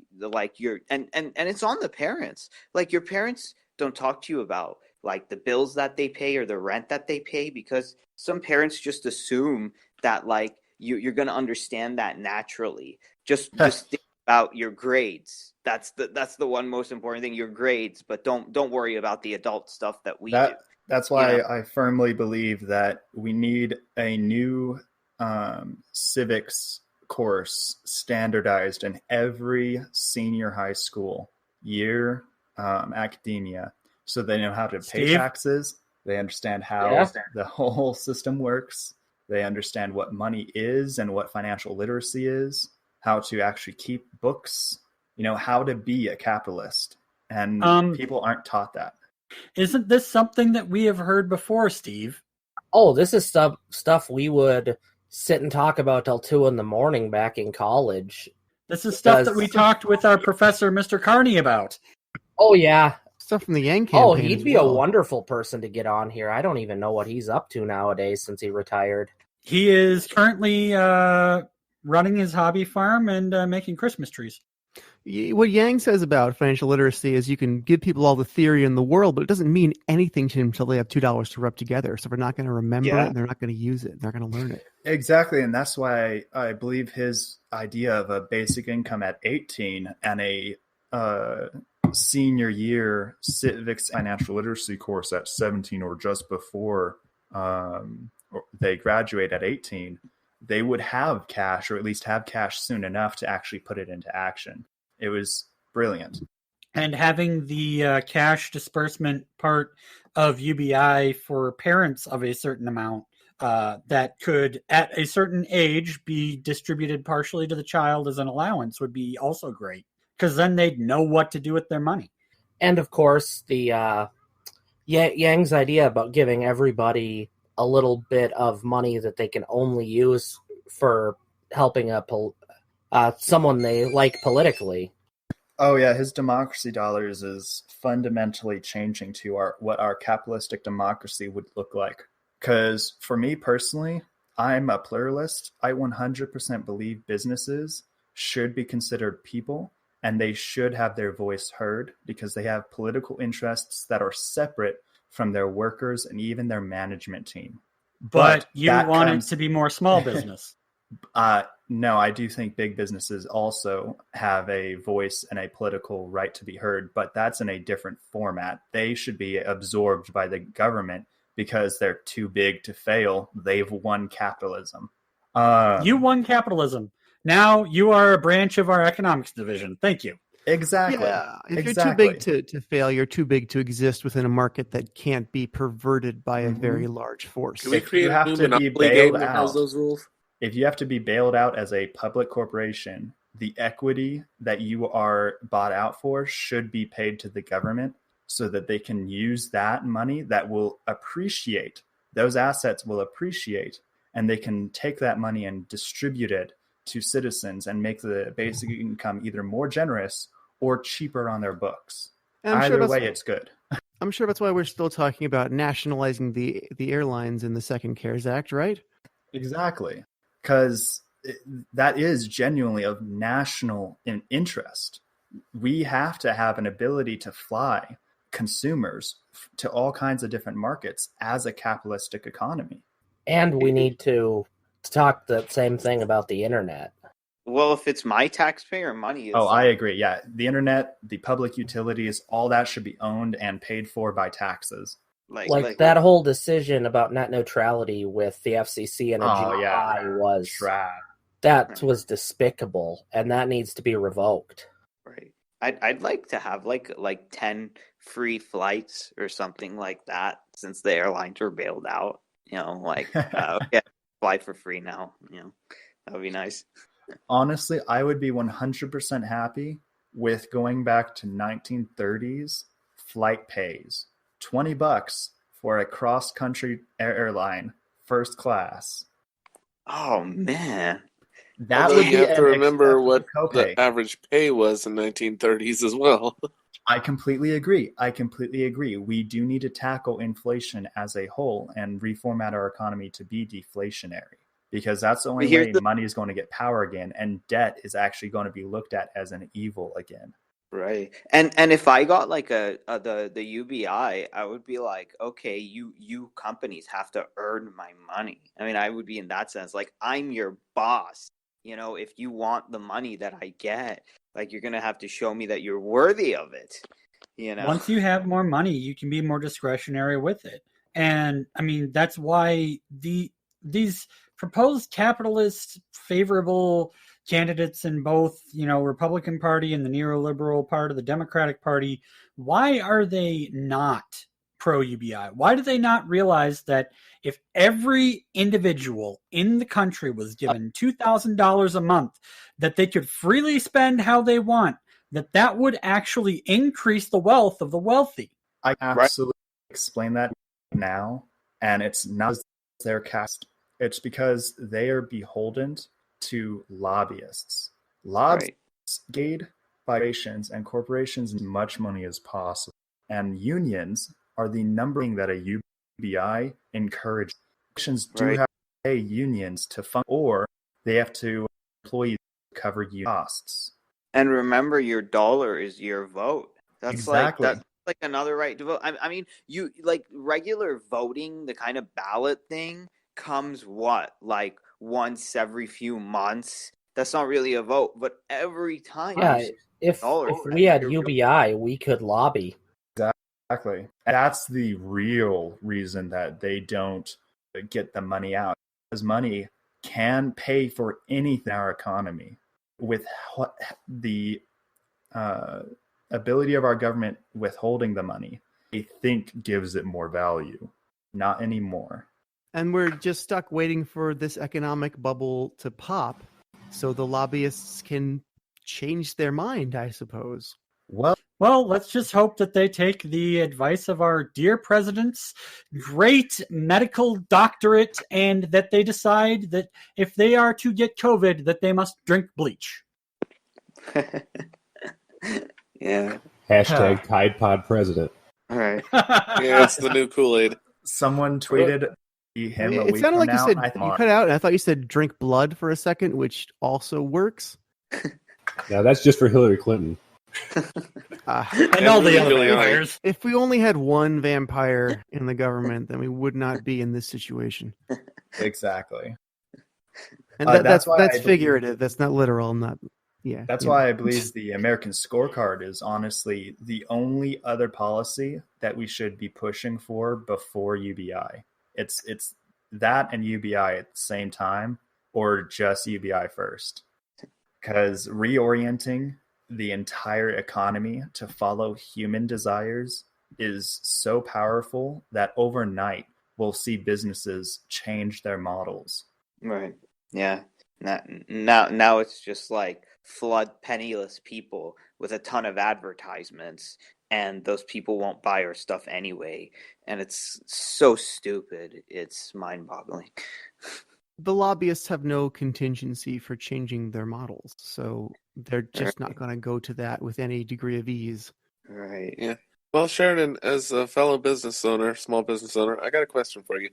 your and it's on the parents. Like, your parents don't talk to you about like the bills that they pay or the rent that they pay, because some parents just assume that like you're going to understand that naturally. Just think about your grades. That's the one most important thing, your grades, but don't worry about the adult stuff that we do. That's why I firmly believe that we need a new civics course standardized in every senior high school year, academia, so they know how to pay taxes. They understand how the whole system works. They understand what money is and what financial literacy is, how to actually keep books, you know, how to be a capitalist. And people aren't taught that. Isn't this something that we have heard before, Steve? Oh, this is stuff we would sit and talk about till 2 a.m. back in college. This is stuff that we talked with our professor, Mr. Carney, about. Oh, yeah. Stuff from the Yang campaign. Oh, he'd be a wonderful person to get on here. I don't even know what he's up to nowadays since he retired. He is currently running his hobby farm and making Christmas trees. What Yang says about financial literacy is you can give people all the theory in the world, but it doesn't mean anything to them until they have $2 to rub together. So they're not going to remember it, and they're not going to use it. They're going to learn it. Exactly, and that's why I believe his idea of a basic income at 18 and a senior year civics financial literacy course at 17 or just before they graduate at 18, they would have cash, or at least have cash soon enough to actually put it into action. It was brilliant. And having the cash disbursement part of UBI for parents of a certain amount that could, at a certain age, be distributed partially to the child as an allowance would be also great, because then they'd know what to do with their money. And, of course, the Yang's idea about giving everybody a little bit of money that they can only use for helping someone they like politically. Oh yeah, his democracy dollars is fundamentally changing to what our capitalistic democracy would look like. Because for me personally, I'm a pluralist. I 100% believe businesses should be considered people, and they should have their voice heard, because they have political interests that are separate from their workers and even their management team. But you want it to be more small business. No, I do think big businesses also have a voice and a political right to be heard, but that's in a different format. They should be absorbed by the government because they're too big to fail. They've won capitalism. You won capitalism. Now you are a branch of our economics division. Thank you. Exactly. Yeah, if you're too big to fail, you're too big to exist within a market that can't be perverted by a very large force. Can we create a new monopoly game that has those rules? If you have to be bailed out as a public corporation, the equity that you are bought out for should be paid to the government so that they can use that money that will appreciate. Those assets will appreciate, and they can take that money and distribute it to citizens and make the basic income either more generous or cheaper on their books. Either way, it's good. I'm sure that's why we're still talking about nationalizing the airlines in the Second CARES Act, right? Exactly. Because that is genuinely of national interest. We have to have an ability to fly consumers to all kinds of different markets as a capitalistic economy. And we need to talk the same thing about the internet. Well, if it's my taxpayer money, it's I agree. Yeah, the internet, the public utilities, all that should be owned and paid for by taxes. Like that whole decision about net neutrality with the FCC and a GI was trash. That was despicable, and that needs to be revoked. Right. I'd like to have like 10 free flights or something like that, since the airlines were bailed out. Fly for free now. That would be nice. Honestly, I would be 100% happy with going back to 1930s flight pays. $20 for a cross-country airline, first class. Oh, man. That would you have to remember what copay. The average pay was in 1930s as well. I completely agree. We do need to tackle inflation as a whole and reformat our economy to be deflationary, because that's the only way money is going to get power again, and debt is actually going to be looked at as an evil again. Right. And if I got like the UBI, I would be like, okay, you companies have to earn my money. I mean, I would be in that sense, like, I'm your boss. If you want the money that I get, like, you're going to have to show me that you're worthy of it. Once you have more money, you can be more discretionary with it. And I mean, that's why these proposed capitalist favorable candidates in both, Republican Party and the neoliberal part of the Democratic Party, why are they not pro-UBI? Why do they not realize that if every individual in the country was given $2,000 a month, that they could freely spend how they want, that would actually increase the wealth of the wealthy? I absolutely explain that now, and it's not their cast. It's because they are beholden to lobbyists. Lobbyists gain violations and corporations as much money as possible. And unions are the numbering that a UBI encourages. Corporations do have to pay unions to fund, or they have to employees cover union costs. And remember, your dollar is your vote. That's exactly. That's like another right to vote. I mean, you like regular voting, the kind of ballot thing comes like once every few months. That's not really a vote, but every time. Yeah, if we had UBI, we could lobby. Exactly. That's the real reason that they don't get the money out, because money can pay for anything in our economy. With the ability of our government withholding the money, I think gives it more value. Not anymore. And we're just stuck waiting for this economic bubble to pop so the lobbyists can change their mind, I suppose. Well, let's just hope that they take the advice of our dear president's great medical doctorate, and that they decide that if they are to get COVID, that they must drink bleach. Yeah. Hashtag Tide Pod President. All right. Yeah, it's the new Kool-Aid. Someone tweeted him a it week sounded from like now. you said you cut out, and I thought you said drink blood for a second, which also works. Now that's just for Hillary Clinton. And all the other vampires. If we only had one vampire in the government, then we would not be in this situation. Exactly. And that's figurative. That's not literal. That's why I believe the American scorecard is honestly the only other policy that we should be pushing for before UBI. It's that and UBI at the same time, or just UBI first. Because reorienting the entire economy to follow human desires is so powerful that overnight we'll see businesses change their models. Right. Yeah. Now it's just like flood penniless people with a ton of advertisements, and those people won't buy our stuff anyway. And it's so stupid. It's mind-boggling. The lobbyists have no contingency for changing their models, so they're just not going to go to that with any degree of ease. Right. Yeah. Well, Sheridan, as a fellow small business owner, I got a question for you.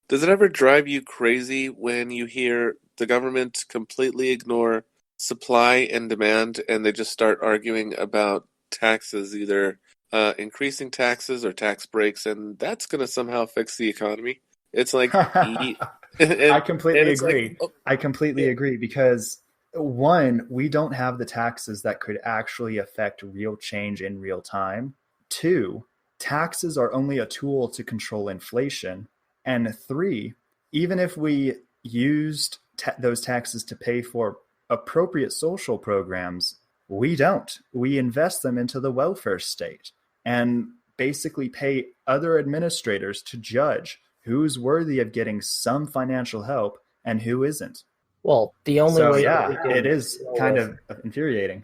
Does it ever drive you crazy when you hear the government completely ignore supply and demand, and they just start arguing about taxes, either increasing taxes or tax breaks, and that's going to somehow fix the economy? It's like I completely agree. Like, oh, I completely agree because one, we don't have the taxes that could actually affect real change in real time. Two, taxes are only a tool to control inflation. And three, even if we used those taxes to pay for appropriate social programs, we don't. We invest them into the welfare state and basically pay other administrators to judge who's worthy of getting some financial help and who isn't. Well, the only So way yeah, we can it is deal kind with- of infuriating.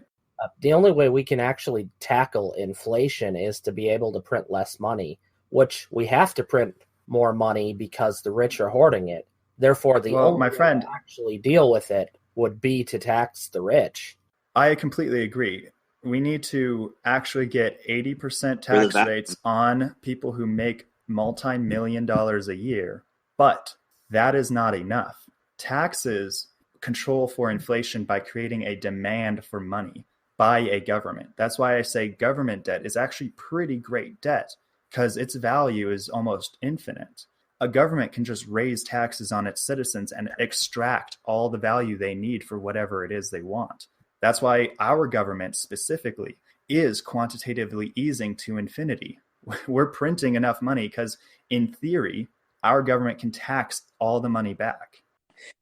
the only way we can actually tackle inflation is to be able to print less money, which we have to print more money because the rich are hoarding it. Therefore, the Well, only my friend, way to actually deal with it would be to tax the rich. I completely agree. We need to actually get 80% tax rates on people who make multi-million dollars a year, but that is not enough. Taxes control for inflation by creating a demand for money by a government. That's why I say government debt is actually pretty great debt because its value is almost infinite. A government can just raise taxes on its citizens and extract all the value they need for whatever it is they want. That's why our government specifically is quantitatively easing to infinity. We're printing enough money because, in theory, our government can tax all the money back.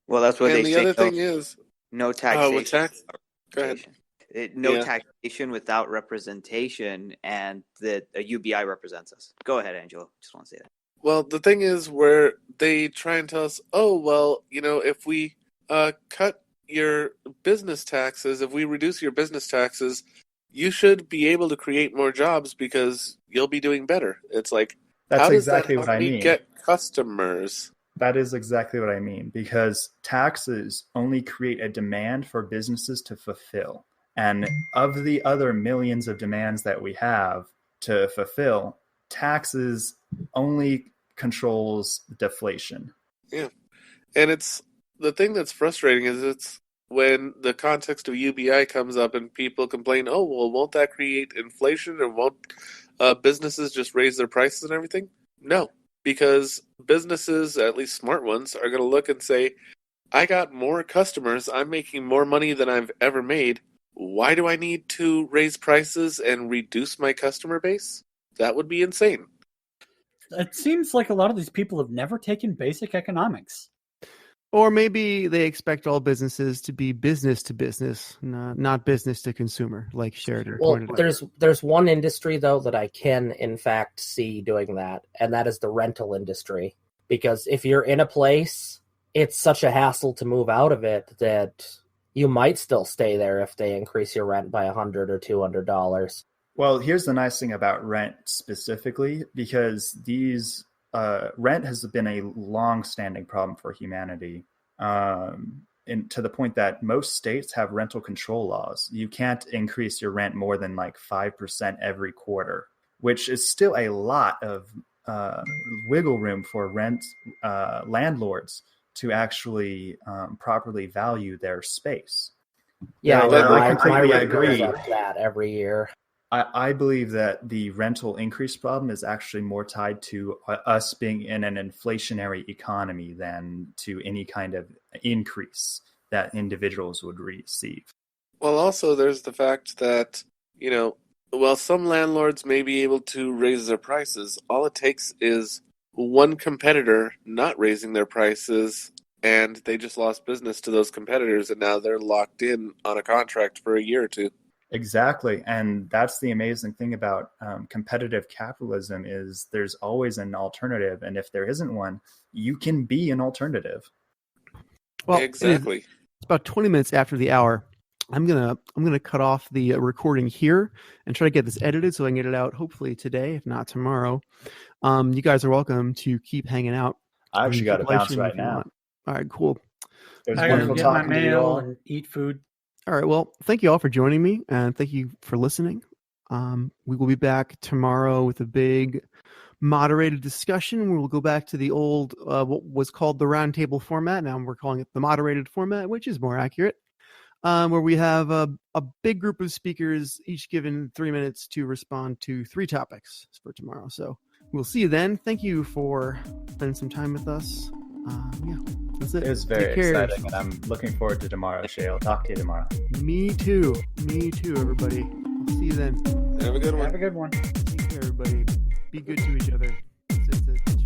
Well, that's what and they the say. other thing is, no taxation. with tax, go ahead. Taxation without representation, and that a UBI represents us. Go ahead, Angelo. Just want to say that. Well, the thing is where they try and tell us, oh, well, if we cut your business taxes, if we reduce your business taxes, you should be able to create more jobs because you'll be doing better. It's like, that's how does exactly that what help I me mean. Get customers? That is exactly what I mean, because taxes only create a demand for businesses to fulfill. And of the other millions of demands that we have to fulfill, taxes only controls deflation. Yeah. And it's the thing that's frustrating is it's when the context of UBI comes up and people complain, oh, well, won't that create inflation, or won't businesses just raise their prices and everything? No, because businesses, at least smart ones, are going to look and say, I got more customers, I'm making more money than I've ever made. Why do I need to raise prices and reduce my customer base? That would be insane. It seems like a lot of these people have never taken basic economics. Or maybe they expect all businesses to be business to business, not business to consumer, like Sheridan pointed out. There's one industry, though, that I can, in fact, see doing that, and that is the rental industry. Because if you're in a place, it's such a hassle to move out of it that you might still stay there if they increase your rent by $100 or $200. Well, here's the nice thing about rent specifically, because these rent has been a long-standing problem for humanity, to the point that most states have rental control laws. You can't increase your rent more than like 5% every quarter, which is still a lot of wiggle room for landlords to actually properly value their space. Yeah, I completely agree. That every year. I believe that the rental increase problem is actually more tied to us being in an inflationary economy than to any kind of increase that individuals would receive. Well, also, there's the fact that, while some landlords may be able to raise their prices, all it takes is one competitor not raising their prices, and they just lost business to those competitors, and now they're locked in on a contract for a year or two. Exactly. And that's the amazing thing about competitive capitalism is there's always an alternative. And if there isn't one, you can be an alternative. Well, exactly. It's about 20 minutes after the hour. I'm gonna cut off the recording here and try to get this edited so I can get it out hopefully today, if not tomorrow. You guys are welcome to keep hanging out. I actually got to bounce right now. All right, cool. It was I wonderful gotta get my talking to you mail all. and eat food. All right, well, thank you all for joining me, and thank you for listening. We will be back tomorrow with a big moderated discussion. We'll go back to the old, what was called the roundtable format. Now we're calling it the moderated format, which is more accurate, where we have a big group of speakers, each given 3 minutes to respond to 3 topics for tomorrow. So we'll see you then. Thank you for spending some time with us. Yeah, that's it. It was very Take care. exciting, and I'm looking forward to tomorrow, Shael. Talk to you tomorrow. Me too, everybody. I'll see you then. Have a good one. Have a good one. Take care, everybody. Be good to each other. It's